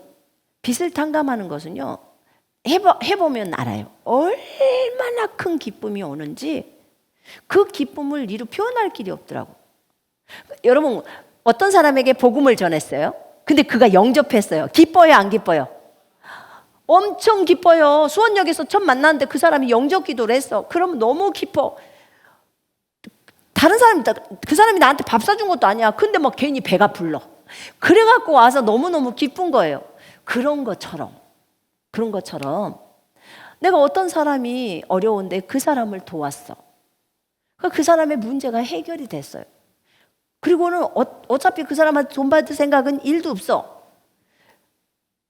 S1: 빚을 탕감하는 것은요 해보면 알아요. 얼마나 큰 기쁨이 오는지 그 기쁨을 이루 표현할 길이 없더라고. 여러분 어떤 사람에게 복음을 전했어요. 근데 그가 영접했어요. 기뻐요 안 기뻐요? 엄청 기뻐요. 수원역에서 처음 만났는데 그 사람이 영접 기도를 했어. 그러면 너무 기뻐. 다른 사람이 그 사람이 나한테 밥 사준 것도 아니야. 근데 막 괜히 배가 불러. 그래갖고 와서 너무너무 기쁜 거예요. 그런 것처럼 내가 어떤 사람이 어려운데 그 사람을 도왔어. 그 사람의 문제가 해결이 됐어요. 그리고는 어차피 그 사람한테 돈 받을 생각은 1도 없어.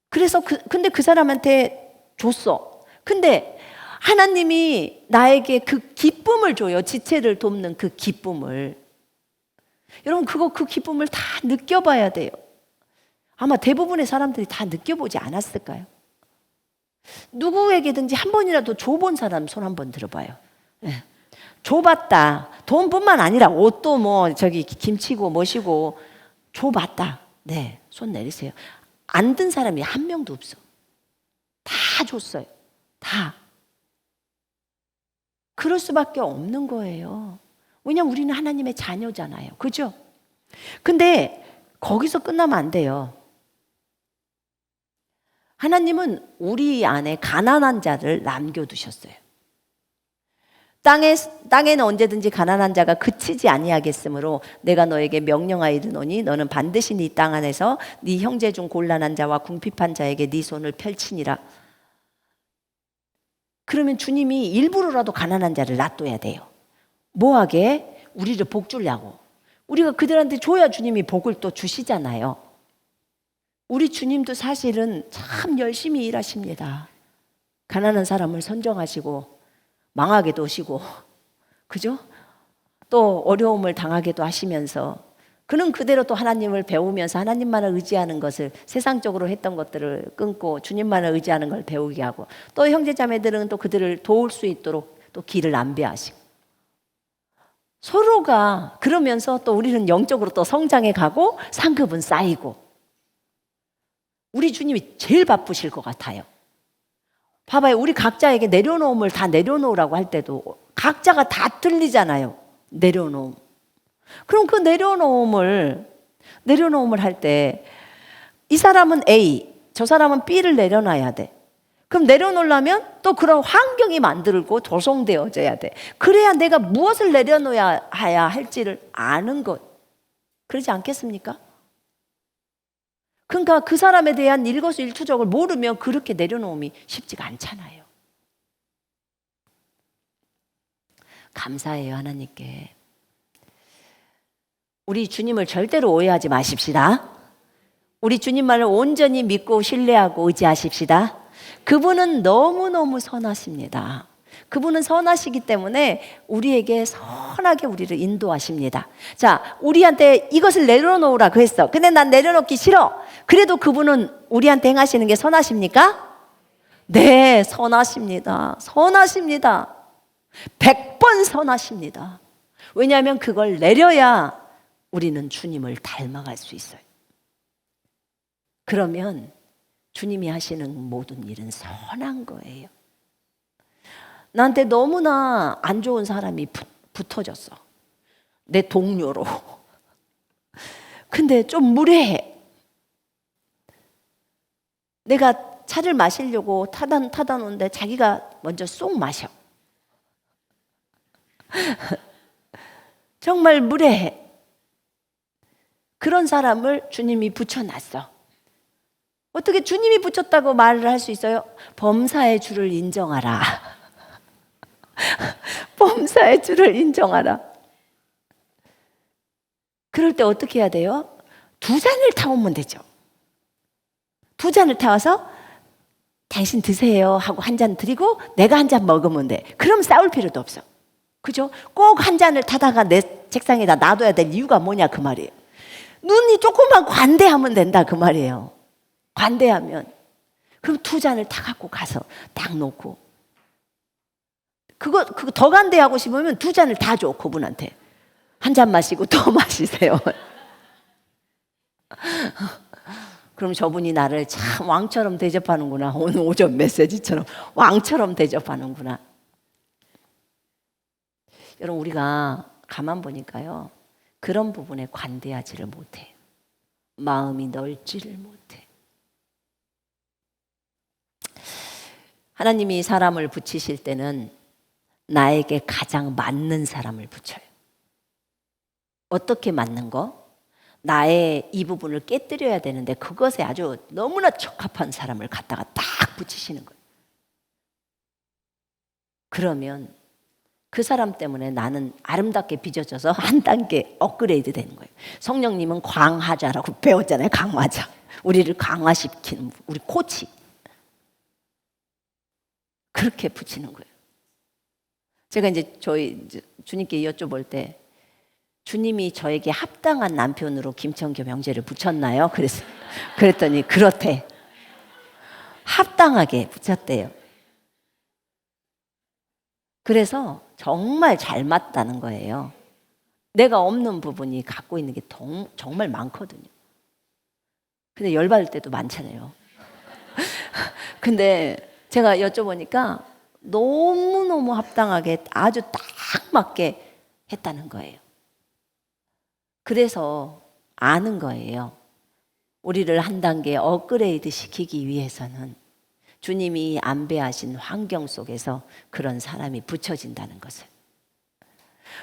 S1: 그래서 근데 그 사람한테 줬어. 근데 하나님이 나에게 그 기쁨을 줘요. 지체를 돕는 그 기쁨을. 여러분 그 기쁨을 다 느껴봐야 돼요. 아마 대부분의 사람들이 다 느껴보지 않았을까요? 누구에게든지 한 번이라도 줘본 사람 손 한번 들어봐요. 네. 줘봤다. 돈뿐만 아니라 옷도 뭐 저기 김치고 뭐시고 줘봤다. 네, 손 내리세요. 안 든 사람이 한 명도 없어. 다 줬어요. 다. 그럴 수밖에 없는 거예요. 왜냐면 우리는 하나님의 자녀잖아요. 그죠? 근데 거기서 끝나면 안 돼요. 하나님은 우리 안에 가난한 자를 남겨두셨어요. 땅에는 언제든지 가난한 자가 그치지 아니하겠으므로 내가 너에게 명령하여 이르노니 너는 반드시 네 땅 안에서 네 형제 중 곤란한 자와 궁핍한 자에게 네 손을 펼치니라. 그러면 주님이 일부러라도 가난한 자를 놔둬야 돼요. 뭐하게? 우리를 복 주려고. 우리가 그들한테 줘야 주님이 복을 또 주시잖아요. 우리 주님도 사실은 참 열심히 일하십니다. 가난한 사람을 선정하시고 망하게도 하시고, 그죠? 또 어려움을 당하게도 하시면서 그는 그대로 또 하나님을 배우면서 하나님만을 의지하는 것을, 세상적으로 했던 것들을 끊고 주님만을 의지하는 걸 배우게 하고, 또 형제자매들은 또 그들을 도울 수 있도록 또 길을 안배하시고, 서로가 그러면서 또 우리는 영적으로 또 성장해 가고 상급은 쌓이고. 우리 주님이 제일 바쁘실 것 같아요. 봐봐요. 우리 각자에게 내려놓음을 다 내려놓으라고 할 때도 각자가 다 틀리잖아요. 내려놓음. 그럼 그 내려놓음을 할 때 이 사람은 A, 저 사람은 B를 내려놔야 돼. 그럼 내려놓으려면 또 그런 환경이 만들고 조성되어져야 돼. 그래야 내가 무엇을 내려놓아야 할지를 아는 것. 그러지 않겠습니까? 그러니까 그 사람에 대한 일거수일투족을 모르면 그렇게 내려놓음이 쉽지가 않잖아요. 감사해요, 하나님께. 우리 주님을 절대로 오해하지 마십시다. 우리 주님만을 온전히 믿고 신뢰하고 의지하십시다. 그분은 너무너무 선하십니다. 그분은 선하시기 때문에 우리에게 선하게 우리를 인도하십니다. 자, 우리한테 이것을 내려놓으라 그랬어. 근데 난 내려놓기 싫어. 그래도 그분은 우리한테 행하시는 게 선하십니까? 네, 선하십니다. 선하십니다. 100번 선하십니다. 왜냐하면 그걸 내려야 우리는 주님을 닮아갈 수 있어요. 그러면 주님이 하시는 모든 일은 선한 거예요. 나한테 너무나 안 좋은 사람이 붙어졌어. 내 동료로. 근데 좀 무례해. 내가 차를 마시려고 타다 놓는데 자기가 먼저 쏙 마셔. 정말 무례해. 그런 사람을 주님이 붙여놨어. 어떻게 주님이 붙였다고 말을 할 수 있어요? 범사의 주를 인정하라. 범사의 주를 인정하라. 그럴 때 어떻게 해야 돼요? 2잔을 타오면 되죠. 2잔을 타와서 당신 드세요 하고 1잔 드리고 내가 1잔 먹으면 돼. 그럼 싸울 필요도 없어. 그죠? 꼭 1잔을 타다가 내 책상에다 놔둬야 될 이유가 뭐냐 그 말이에요. 눈이 조금만 관대하면 된다 그 말이에요. 관대하면. 그럼 2잔을 타갖고 가서 딱 놓고. 그거 더 관대하고 싶으면 2잔을 다 줘 그분한테. 1잔 마시고 더 마시세요. 그럼 저분이 나를 참 왕처럼 대접하는구나. 오늘 오전 메시지처럼 왕처럼 대접하는구나. 여러분 우리가 가만 보니까요. 그런 부분에 관대하지를 못해. 마음이 넓지를 못해. 하나님이 사람을 붙이실 때는 나에게 가장 맞는 사람을 붙여요. 어떻게 맞는 거? 나의 이 부분을 깨뜨려야 되는데 그것에 아주 너무나 적합한 사람을 갖다가 딱 붙이시는 거예요. 그러면 그 사람 때문에 나는 아름답게 빚어져서 한 단계 업그레이드 되는 거예요. 성령님은 강화자라고 배웠잖아요. 강화자. 우리를 강화시키는 우리 코치. 그렇게 붙이는 거예요. 제가 이제 주님께 여쭤볼 때 주님이 저에게 합당한 남편으로 김천교 명제를 붙였나요? 그랬더니 그렇대. 합당하게 붙였대요. 그래서 정말 잘 맞다는 거예요. 내가 없는 부분이 갖고 있는 게 정말 많거든요. 근데 열받을 때도 많잖아요. 근데 제가 여쭤보니까 너무너무 합당하게 아주 딱 맞게 했다는 거예요. 그래서 아는 거예요. 우리를 한 단계 업그레이드 시키기 위해서는 주님이 안배하신 환경 속에서 그런 사람이 붙여진다는 것을.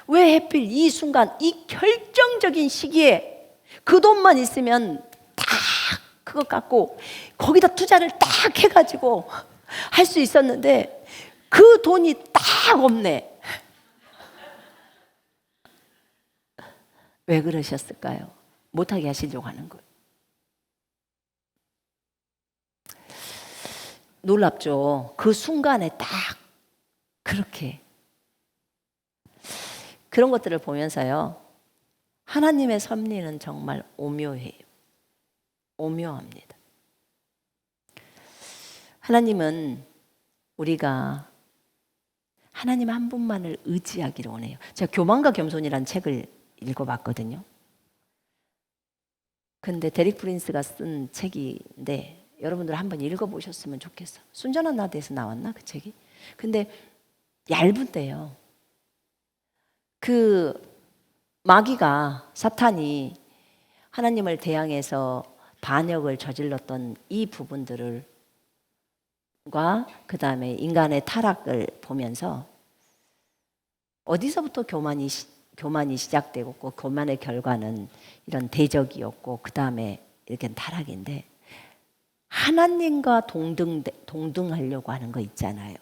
S1: 왜 하필 이 순간 이 결정적인 시기에 그 돈만 있으면 딱 그거 갖고 거기다 투자를 딱 해가지고 할 수 있었는데 그 돈이 딱 없네. 왜 그러셨을까요? 못하게 하시려고 하는 거예요. 놀랍죠? 그 순간에 딱 그렇게. 그런 것들을 보면서요. 하나님의 섭리는 정말 오묘해요. 오묘합니다. 하나님은 우리가 하나님 한 분만을 의지하기를 원해요. 제가 교만과 겸손이라는 책을 읽어봤거든요. 근데 데릭 프린스가 쓴 책인데 여러분들 한번 읽어보셨으면 좋겠어. 순전한 나대에서 나왔나 그 책이? 근데 얇은데요. 그 마귀가 사탄이 하나님을 대항해서 반역을 저질렀던 이 부분들을 그 다음에 인간의 타락을 보면서 어디서부터 교만이 시작되고 교만의 결과는 이런 대적이었고 그 다음에 이렇게 타락인데 하나님과 동등하려고 하는 거 있잖아요.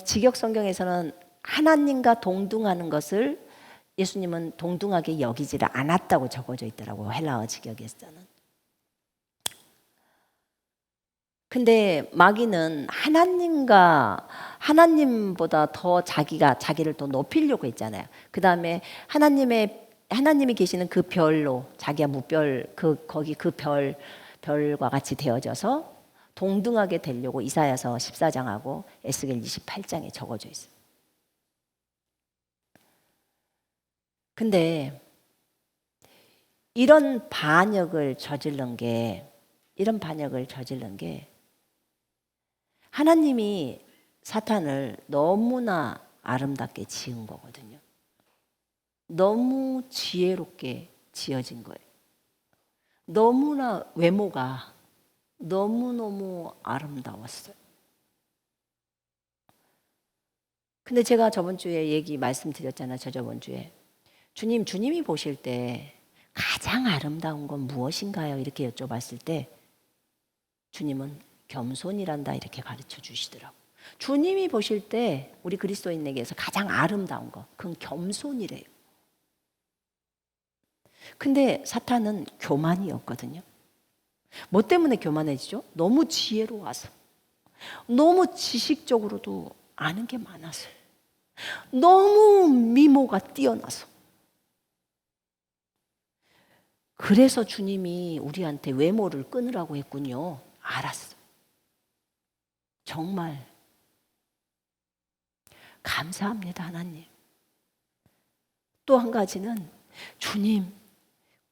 S1: 직역 성경에서는 하나님과 동등하는 것을 예수님은 동등하게 여기지를 않았다고 적어져 있더라고요. 헬라어 직역에서는. 근데 마귀는 하나님보다 더 자기를 더 높이려고 했잖아요. 그 다음에 하나님이 계시는 그 별로 자기가 무별 거기 그 별과 같이 되어져서 동등하게 되려고 이사야서 14장하고 에스겔 28장에 적어져 있어요. 근데 이런 반역을 저지른 게 하나님이 사탄을 너무나 아름답게 지은 거거든요. 너무 지혜롭게 지어진 거예요. 너무나 외모가 너무너무 아름다웠어요. 근데 제가 저번 주에 말씀드렸잖아요. 저번 주에. 주님이 보실 때 가장 아름다운 건 무엇인가요? 이렇게 여쭤봤을 때 주님은 겸손이란다 이렇게 가르쳐 주시더라고요. 주님이 보실 때 우리 그리스도인에게서 가장 아름다운 거, 그건 겸손이래요. 근데 사탄은 교만이었거든요. 뭐 때문에 교만해지죠? 너무 지혜로워서, 너무 지식적으로도 아는 게 많아서, 너무 미모가 뛰어나서. 그래서 주님이 우리한테 외모를 끊으라고 했군요. 알았어. 정말 감사합니다, 하나님. 또 한 가지는 주님,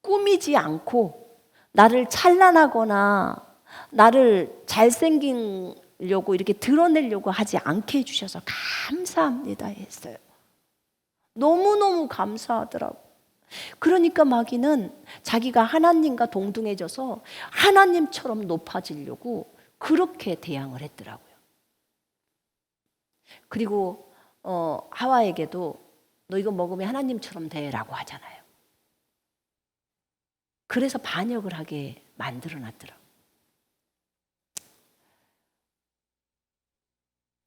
S1: 꾸미지 않고 나를 찬란하거나 나를 잘생기려고 이렇게 드러내려고 하지 않게 해주셔서 감사합니다 했어요. 너무너무 감사하더라고. 그러니까 마귀는 자기가 하나님과 동등해져서 하나님처럼 높아지려고 그렇게 대항을 했더라고요. 그리고 하와에게도 너 이거 먹으면 하나님처럼 돼라고 하잖아요. 그래서 반역을 하게 만들어 놨더라고요.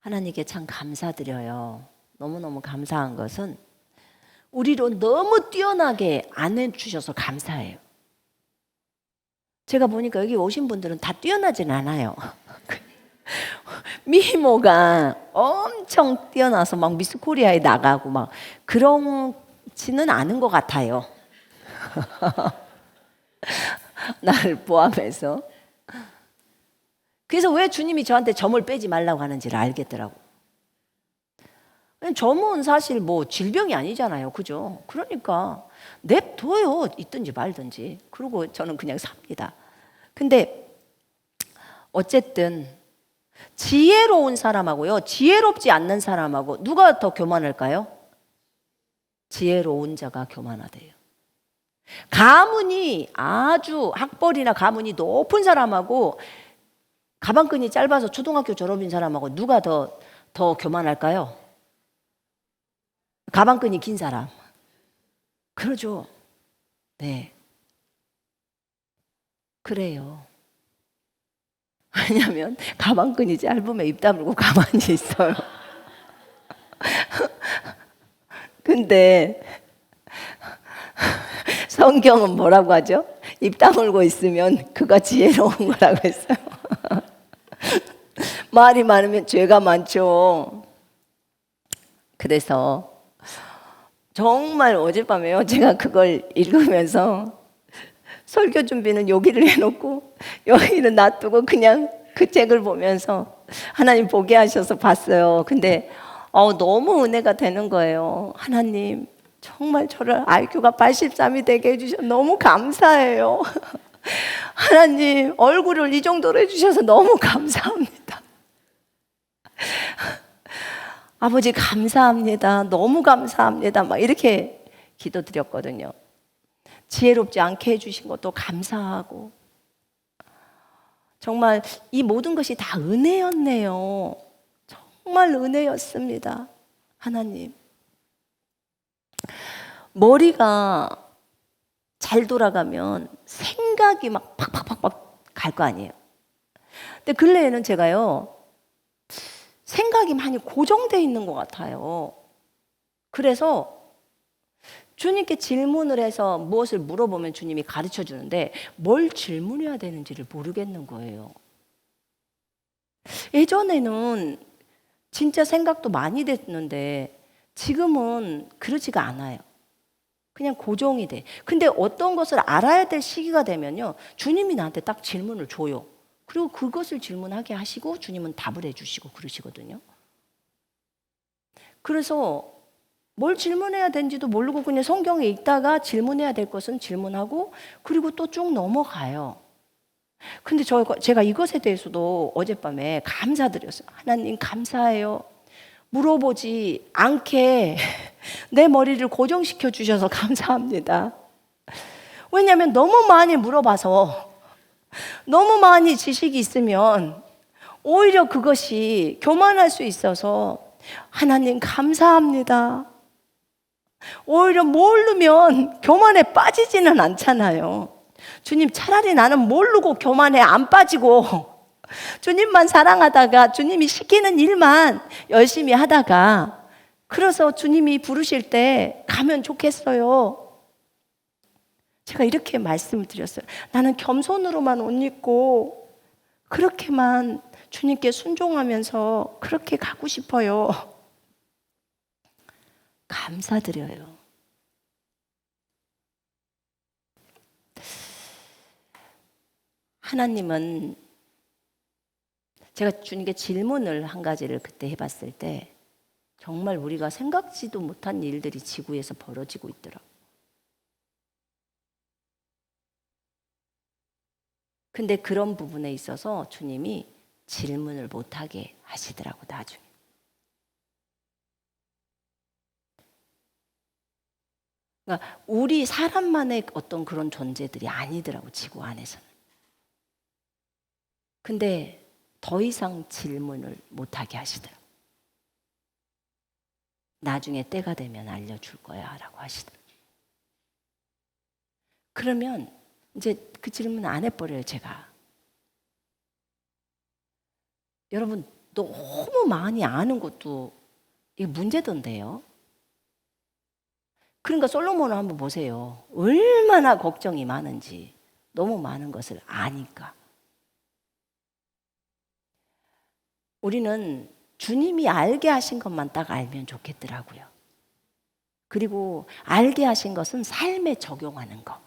S1: 하나님께 참 감사드려요. 너무너무 감사한 것은 우리로 너무 뛰어나게 안 해주셔서 감사해요. 제가 보니까 여기 오신 분들은 다 뛰어나진 않아요. 미모가 엄청 뛰어나서 막 미스 코리아에 나가고 막 그렇지는 않은 것 같아요. 나를 포함해서. 그래서 왜 주님이 저한테 점을 빼지 말라고 하는지를 알겠더라고. 점은 사실 뭐 질병이 아니잖아요. 그죠? 그러니까 냅둬요. 있든지 말든지. 그리고 저는 그냥 삽니다. 근데 어쨌든 지혜로운 사람하고요, 지혜롭지 않는 사람하고 누가 더 교만할까요? 지혜로운 자가 교만하대요. 가문이 아주 학벌이나 가문이 높은 사람하고 가방끈이 짧아서 초등학교 졸업인 사람하고 누가 더 교만할까요? 가방끈이 긴 사람. 그러죠. 네. 그래요. 왜냐하면 가방끈이 짧으면 입 다물고 가만히 있어요. 근데 성경은 뭐라고 하죠? 입 다물고 있으면 그가 지혜로운 거라고 했어요. 말이 많으면 죄가 많죠. 그래서 정말 어젯밤에요, 제가 그걸 읽으면서 설교 준비는 여기를 해놓고 여기는 놔두고 그냥 그 책을 보면서 하나님 보게 하셔서 봤어요. 근데 너무 은혜가 되는 거예요. 하나님 정말 저를 IQ가 83이 되게 해주셔서 너무 감사해요. 하나님 얼굴을 이 정도로 해주셔서 너무 감사합니다. 아버지 감사합니다. 너무 감사합니다. 막 이렇게 기도드렸거든요. 지혜롭지 않게 해주신 것도 감사하고, 정말 이 모든 것이 다 은혜였네요. 정말 은혜였습니다. 하나님, 머리가 잘 돌아가면 생각이 막 팍팍팍팍 갈 거 아니에요. 근데 근래에는 제가요, 생각이 많이 고정되어 있는 것 같아요. 그래서 주님께 질문을 해서 무엇을 물어보면 주님이 가르쳐 주는데 뭘 질문해야 되는지를 모르겠는 거예요. 예전에는 진짜 생각도 많이 됐는데 지금은 그러지가 않아요. 그냥 고정이 돼. 근데 어떤 것을 알아야 될 시기가 되면요, 주님이 나한테 딱 질문을 줘요. 그리고 그것을 질문하게 하시고 주님은 답을 해주시고 그러시거든요. 그래서 뭘 질문해야 되는지도 모르고 그냥 성경에 읽다가 질문해야 될 것은 질문하고 그리고 또 쭉 넘어가요. 근데 제가 이것에 대해서도 어젯밤에 감사드렸어요. 하나님 감사해요. 물어보지 않게 내 머리를 고정시켜 주셔서 감사합니다. 왜냐하면 너무 많이 물어봐서 너무 많이 지식이 있으면 오히려 그것이 교만할 수 있어서 하나님 감사합니다. 오히려 모르면 교만에 빠지지는 않잖아요. 주님, 차라리 나는 모르고 교만에 안 빠지고 주님만 사랑하다가 주님이 시키는 일만 열심히 하다가, 그래서 주님이 부르실 때 가면 좋겠어요. 제가 이렇게 말씀을 드렸어요. 나는 겸손으로만 옷 입고 그렇게만 주님께 순종하면서 그렇게 가고 싶어요. 감사드려요. 하나님은, 제가 주님께 질문을 한 가지를 그때 해봤을 때 정말 우리가 생각지도 못한 일들이 지구에서 벌어지고 있더라고요. 근데 그런 부분에 있어서 주님이 질문을 못하게 하시더라고, 나중에. 그러니까 우리 사람만의 어떤 그런 존재들이 아니더라고, 지구 안에서는. 근데 더 이상 질문을 못하게 하시더라고. 나중에 때가 되면 알려줄 거야 라고 하시더라고. 그러면 이제 그 질문 안 해버려요, 제가. 여러분, 너무 많이 아는 것도 이게 문제던데요. 그러니까 솔로몬을 한번 보세요. 얼마나 걱정이 많은지, 너무 많은 것을 아니까. 우리는 주님이 알게 하신 것만 딱 알면 좋겠더라고요. 그리고 알게 하신 것은 삶에 적용하는 것.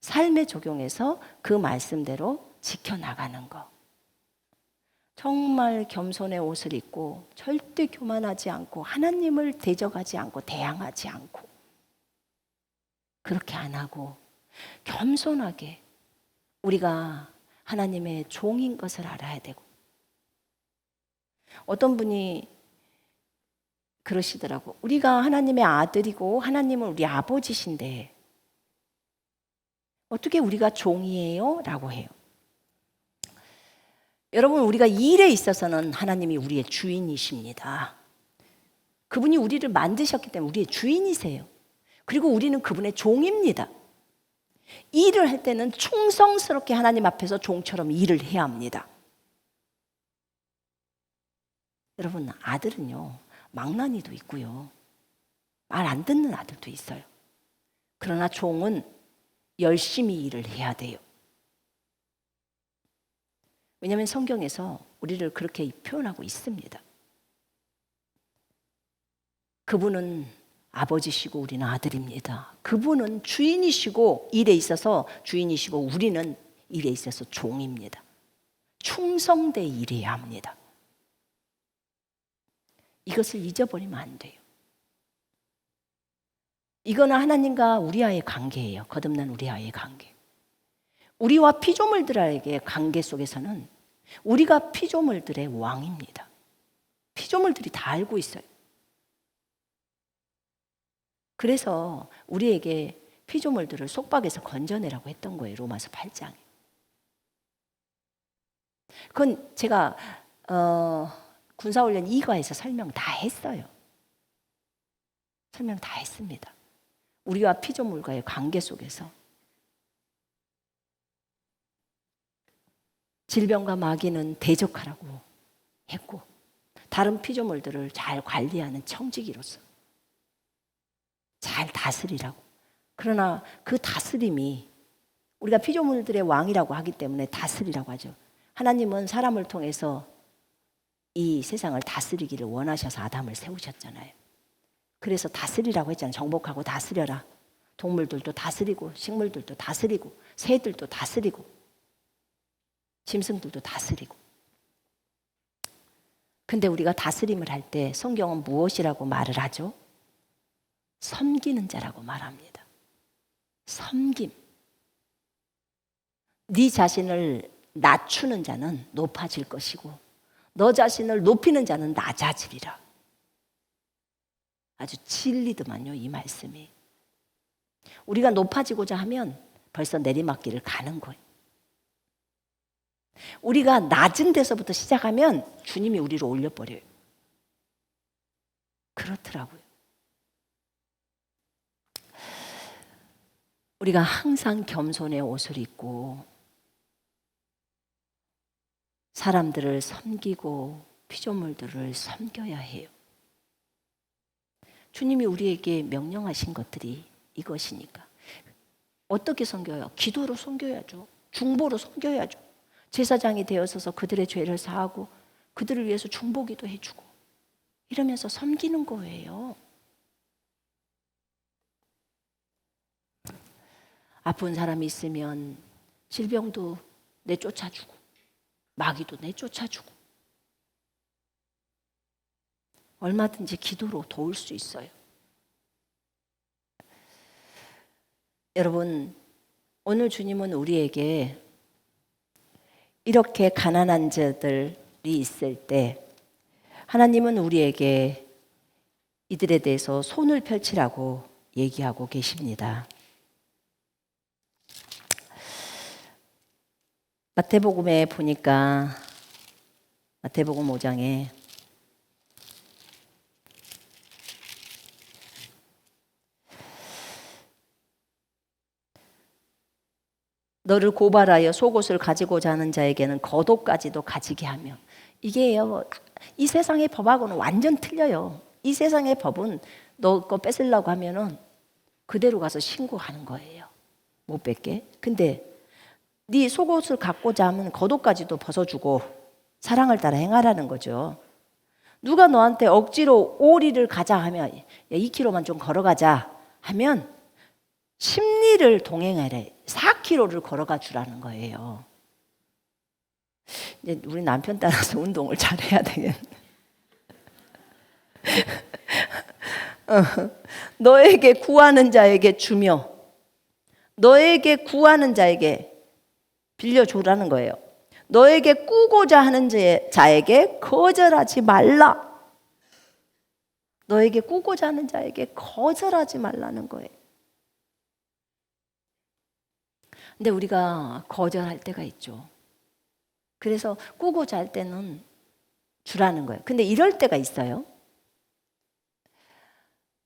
S1: 삶에 적용해서 그 말씀대로 지켜나가는 것. 정말 겸손의 옷을 입고 절대 교만하지 않고 하나님을 대적하지 않고 대항하지 않고, 그렇게 안 하고 겸손하게 우리가 하나님의 종인 것을 알아야 되고. 어떤 분이 그러시더라고. 우리가 하나님의 아들이고 하나님은 우리 아버지신데 어떻게 우리가 종이에요? 라고 해요. 여러분, 우리가 일에 있어서는 하나님이 우리의 주인이십니다. 그분이 우리를 만드셨기 때문에 우리의 주인이세요. 그리고 우리는 그분의 종입니다. 일을 할 때는 충성스럽게 하나님 앞에서 종처럼 일을 해야 합니다. 여러분, 아들은요, 망나니도 있고요, 말 안 듣는 아들도 있어요. 그러나 종은 열심히 일을 해야 돼요. 왜냐하면 성경에서 우리를 그렇게 표현하고 있습니다. 그분은 아버지시고 우리는 아들입니다. 그분은 주인이시고 일에 있어서 주인이시고 우리는 일에 있어서 종입니다. 충성되이 일해야 합니다. 이것을 잊어버리면 안 돼요. 이거는 하나님과 우리와의 관계예요. 거듭난 우리와의 관계. 우리와 피조물들에게 관계 속에서는 우리가 피조물들의 왕입니다. 피조물들이 다 알고 있어요. 그래서 우리에게 피조물들을 속박에서 건져내라고 했던 거예요. 로마서 8장에. 그건 제가 군사훈련 2과에서 설명 다 했어요. 설명 다 했습니다. 우리와 피조물과의 관계 속에서 질병과 마귀는 대적하라고 했고, 다른 피조물들을 잘 관리하는 청지기로서 잘 다스리라고. 그러나 그 다스림이, 우리가 피조물들의 왕이라고 하기 때문에 다스리라고 하죠. 하나님은 사람을 통해서 이 세상을 다스리기를 원하셔서 아담을 세우셨잖아요. 그래서 다스리라고 했잖아요. 정복하고 다스려라. 동물들도 다스리고 식물들도 다스리고 새들도 다스리고 짐승들도 다스리고. 근데 우리가 다스림을 할 때 성경은 무엇이라고 말을 하죠? 섬기는 자라고 말합니다. 섬김. 네 자신을 낮추는 자는 높아질 것이고 너 자신을 높이는 자는 낮아지리라. 아주 진리더만요, 이 말씀이. 우리가 높아지고자 하면 벌써 내리막길을 가는 거예요. 우리가 낮은 데서부터 시작하면 주님이 우리를 올려버려요. 그렇더라고요. 우리가 항상 겸손의 옷을 입고 사람들을 섬기고 피조물들을 섬겨야 해요. 주님이 우리에게 명령하신 것들이 이것이니까. 어떻게 섬겨요? 기도로 섬겨야죠. 중보로 섬겨야죠. 제사장이 되어서서 그들의 죄를 사하고 그들을 위해서 중보기도 해주고 이러면서 섬기는 거예요. 아픈 사람이 있으면 질병도 내쫓아주고 마귀도 내쫓아주고 얼마든지 기도로 도울 수 있어요. 여러분, 오늘 주님은 우리에게 이렇게 가난한 자들이 있을 때 하나님은 우리에게 이들에 대해서 손을 펼치라고 얘기하고 계십니다. 마태복음에 보니까 마태복음 5장에 너를 고발하여 속옷을 가지고자 하는 자에게는 겉옷까지도 가지게 하며, 이게요, 이 세상의 법하고는 완전 틀려요. 이 세상의 법은 너 거 뺏으려고 하면은 그대로 가서 신고하는 거예요. 못 뺏게. 근데 네 속옷을 갖고자 하면 겉옷까지도 벗어주고 사랑을 따라 행하라는 거죠. 누가 너한테 억지로 5리를 가자 하면 야, 2km만 좀 걸어가자 하면 10리를 동행하래. 4km를 걸어가 주라는 거예요. 이제 우리 남편 따라서 운동을 잘해야 되겠네. 너에게 구하는 자에게 주며 너에게 구하는 자에게 빌려주라는 거예요. 너에게 꾸고자 하는 자에게 거절하지 말라. 너에게 꾸고자 하는 자에게 거절하지 말라는 거예요. 근데 우리가 거절할 때가 있죠. 그래서 꾸고자 할 때는 주라는 거예요. 근데 이럴 때가 있어요.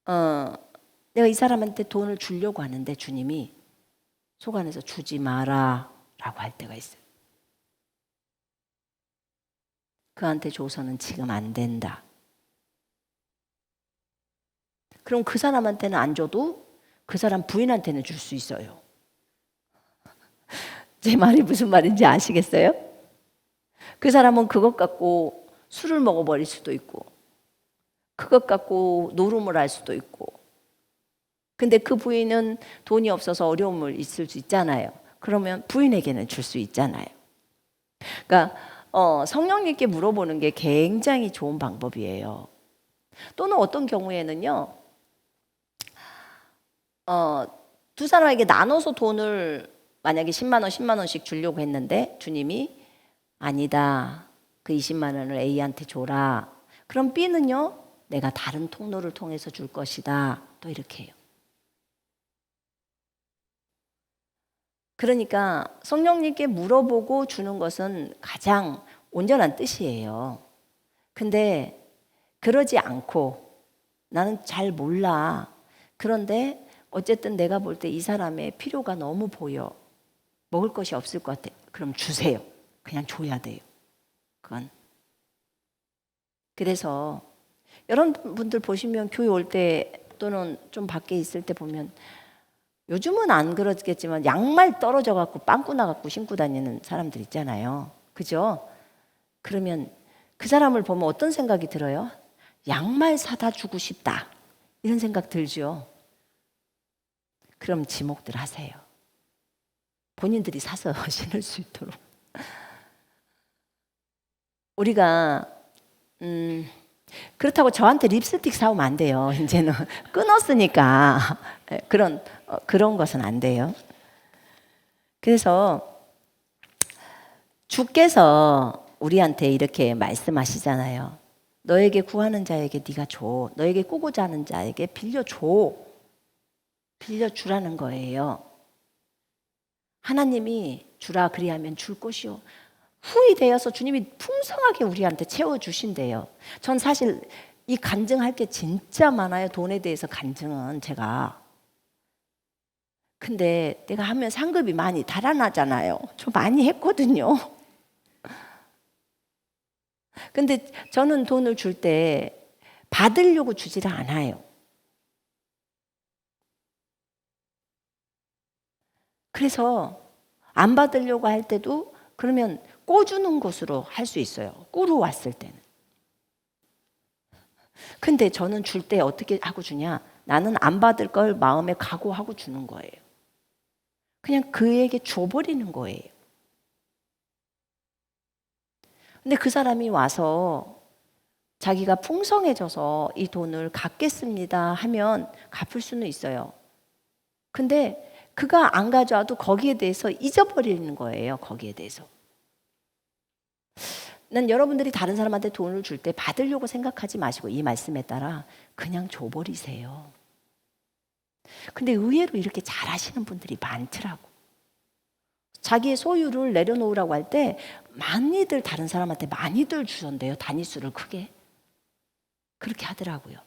S1: 내가 이 사람한테 돈을 주려고 하는데 주님이 속 안에서 주지 마라 라고 할 때가 있어요. 그한테 줘서는 지금 안 된다. 그럼 그 사람한테는 안 줘도 그 사람 부인한테는 줄 수 있어요. 제 말이 무슨 말인지 아시겠어요? 그 사람은 그것 갖고 술을 먹어버릴 수도 있고 그것 갖고 노름을 할 수도 있고, 근데 그 부인은 돈이 없어서 어려움을 있을 수 있잖아요. 그러면 부인에게는 줄 수 있잖아요. 그러니까 성령님께 물어보는 게 굉장히 좋은 방법이에요. 또는 어떤 경우에는요, 두 사람에게 나눠서 돈을 만약에 10만 원, 10만 원씩 주려고 했는데 주님이 아니다, 그 20만 원을 A한테 줘라. 그럼 B는요, 내가 다른 통로를 통해서 줄 것이다. 또 이렇게 해요. 그러니까 성령님께 물어보고 주는 것은 가장 온전한 뜻이에요. 근데 그러지 않고 나는 잘 몰라. 그런데 어쨌든 내가 볼 때 이 사람의 필요가 너무 보여. 먹을 것이 없을 것 같아. 그럼 주세요. 그냥 줘야 돼요. 그건. 그래서 여러분들 보시면 교회 올 때 또는 좀 밖에 있을 때 보면 요즘은 안 그렇겠지만 양말 떨어져 갖고 빵꾸 나 갖고 신고 다니는 사람들 있잖아요. 그죠? 그러면 그 사람을 보면 어떤 생각이 들어요? 양말 사다 주고 싶다. 이런 생각 들죠. 그럼 지목들 하세요. 본인들이 사서 신을 수 있도록. 우리가 그렇다고 저한테 립스틱 사오면 안 돼요. 이제는 끊었으니까 그런 것은 안 돼요. 그래서 주께서 우리한테 이렇게 말씀하시잖아요. 너에게 구하는 자에게 네가 줘. 너에게 꾸고자 하는 자에게 빌려줘. 빌려주라는 거예요. 하나님이 주라 그리하면 줄 것이요. 후이 되어서 주님이 풍성하게 우리한테 채워주신대요. 전 사실 이 간증할 게 진짜 많아요. 돈에 대해서 간증은 제가. 근데 내가 하면 상급이 많이 달아나잖아요. 저 많이 했거든요. 근데 저는 돈을 줄 때 받으려고 주지를 않아요. 그래서 안 받으려고 할 때도 그러면 꿔주는 것으로 할 수 있어요. 꾸러 왔을 때는. 근데 저는 줄 때 어떻게 하고 주냐? 나는 안 받을 걸 마음에 각오하고 주는 거예요. 그냥 그에게 줘버리는 거예요. 근데 그 사람이 와서 자기가 풍성해져서 이 돈을 갚겠습니다 하면 갚을 수는 있어요. 근데 그가 안 가져와도 거기에 대해서 잊어버리는 거예요. 거기에 대해서. 난 여러분들이 다른 사람한테 돈을 줄 때 받으려고 생각하지 마시고 이 말씀에 따라 그냥 줘버리세요. 근데 의외로 이렇게 잘하시는 분들이 많더라고. 자기의 소유를 내려놓으라고 할 때 많이들 다른 사람한테 많이들 주던데요. 단위수를 크게. 그렇게 하더라고요.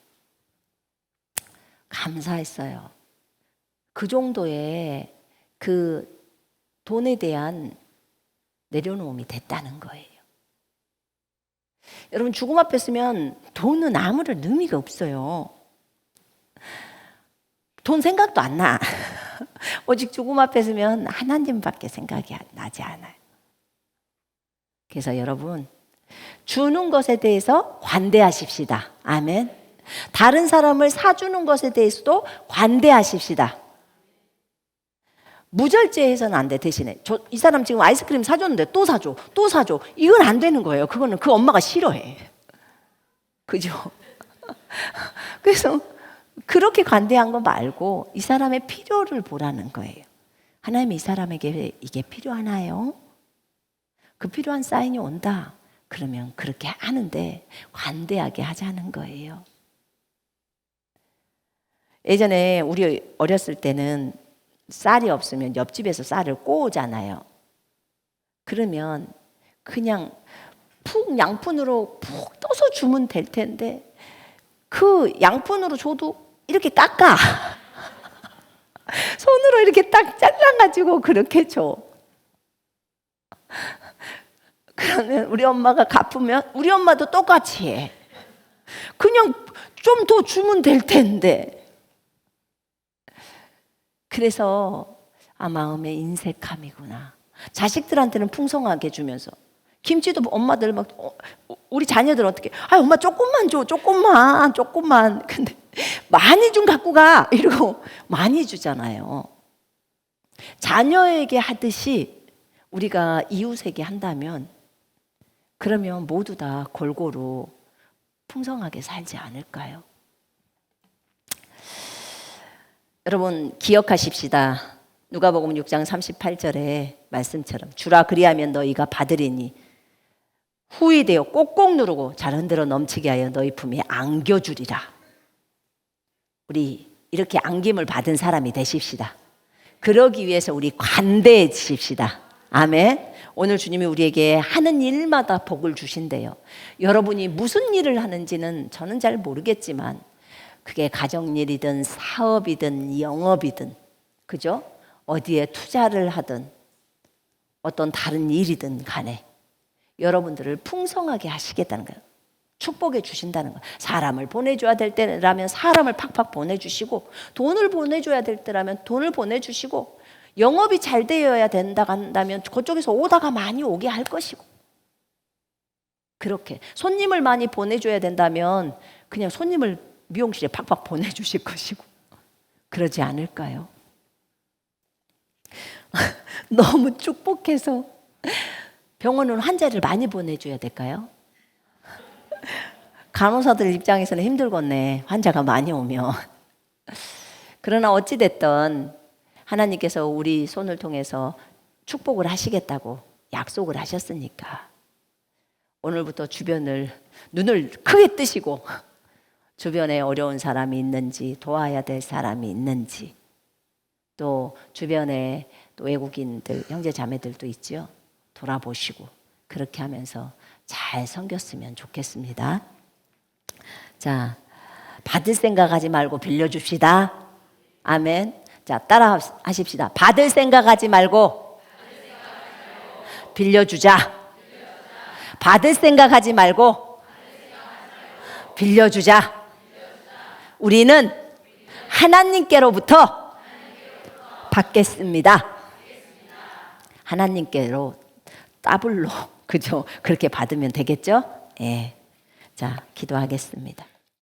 S1: 감사했어요. 그 정도의 그 돈에 대한 내려놓음이 됐다는 거예요. 여러분 죽음 앞에 서면 돈은 아무런 의미가 없어요. 돈 생각도 안 나. 오직 죽음 앞에 서면 하나님밖에 생각이 나지 않아요. 그래서 여러분 주는 것에 대해서 관대하십시다. 아멘. 다른 사람을 사주는 것에 대해서도 관대하십시다. 무절제해서는 안 돼. 대신에 이 사람 지금 아이스크림 사줬는데 또 사줘 또 사줘 이건 안 되는 거예요. 그거는 그 엄마가 싫어해. 그죠? 그래서 그렇게 관대한 거 말고 이 사람의 필요를 보라는 거예요. 하나님이 이 사람에게 이게 필요하나요? 그 필요한 사인이 온다. 그러면 그렇게 하는데 관대하게 하자는 거예요. 예전에 우리 어렸을 때는 쌀이 없으면 옆집에서 쌀을 꼬우잖아요. 그러면 그냥 푹 양푼으로 푹 떠서 주면 될 텐데 그 양푼으로 줘도 이렇게 깎아. 손으로 이렇게 딱 잘라가지고 그렇게 줘. 그러면 우리 엄마가 갚으면 우리 엄마도 똑같이 해. 그냥 좀 더 주면 될 텐데. 그래서 마음의 인색함이구나. 자식들한테는 풍성하게 주면서 김치도 엄마들 막 우리 자녀들 어떻게 엄마 조금만 줘 조금만 근데 많이 좀 갖고 가 이러고 많이 주잖아요. 자녀에게 하듯이 우리가 이웃에게 한다면 그러면 모두 다 골고루 풍성하게 살지 않을까요? 여러분 기억하십시다. 누가복음 6장 38절의 말씀처럼 주라 그리하면 너희가 받으리니 후히 되어 꼭꼭 누르고 잘 흔들어 넘치게 하여 너희 품에 안겨주리라. 우리 이렇게 안김을 받은 사람이 되십시다. 그러기 위해서 우리 관대해지십시다. 아멘. 오늘 주님이 우리에게 하는 일마다 복을 주신대요. 여러분이 무슨 일을 하는지는 저는 잘 모르겠지만 그게 가정일이든 사업이든 영업이든 그죠? 어디에 투자를 하든 어떤 다른 일이든 간에 여러분들을 풍성하게 하시겠다는 거예요. 축복해 주신다는 거예요. 사람을 보내줘야 될 때라면 사람을 팍팍 보내주시고 돈을 보내줘야 될 때라면 돈을 보내주시고 영업이 잘 되어야 된다 한다면 그쪽에서 오다가 많이 오게 할 것이고 그렇게 손님을 많이 보내줘야 된다면 그냥 손님을 미용실에 팍팍 보내주실 것이고 그러지 않을까요? 너무 축복해서 병원은 환자를 많이 보내줘야 될까요? 간호사들 입장에서는 힘들겠네. 환자가 많이 오면. 그러나 어찌됐든 하나님께서 우리 손을 통해서 축복을 하시겠다고 약속을 하셨으니까 오늘부터 주변을 눈을 크게 뜨시고 주변에 어려운 사람이 있는지 도와야 될 사람이 있는지 또 주변에 또 외국인들 형제 자매들도 있죠. 돌아보시고 그렇게 하면서 잘 섬겼으면 좋겠습니다. 자, 받을 생각하지 말고 빌려줍시다. 아멘. 자, 따라 하십시다. 받을 생각하지 말고 빌려주자. 받을 생각하지 말고 빌려주자. 우리는 하나님께로부터 받겠습니다. 하나님께로 더블로 그죠? 그렇게 받으면 되겠죠? 예. 자, 기도하겠습니다.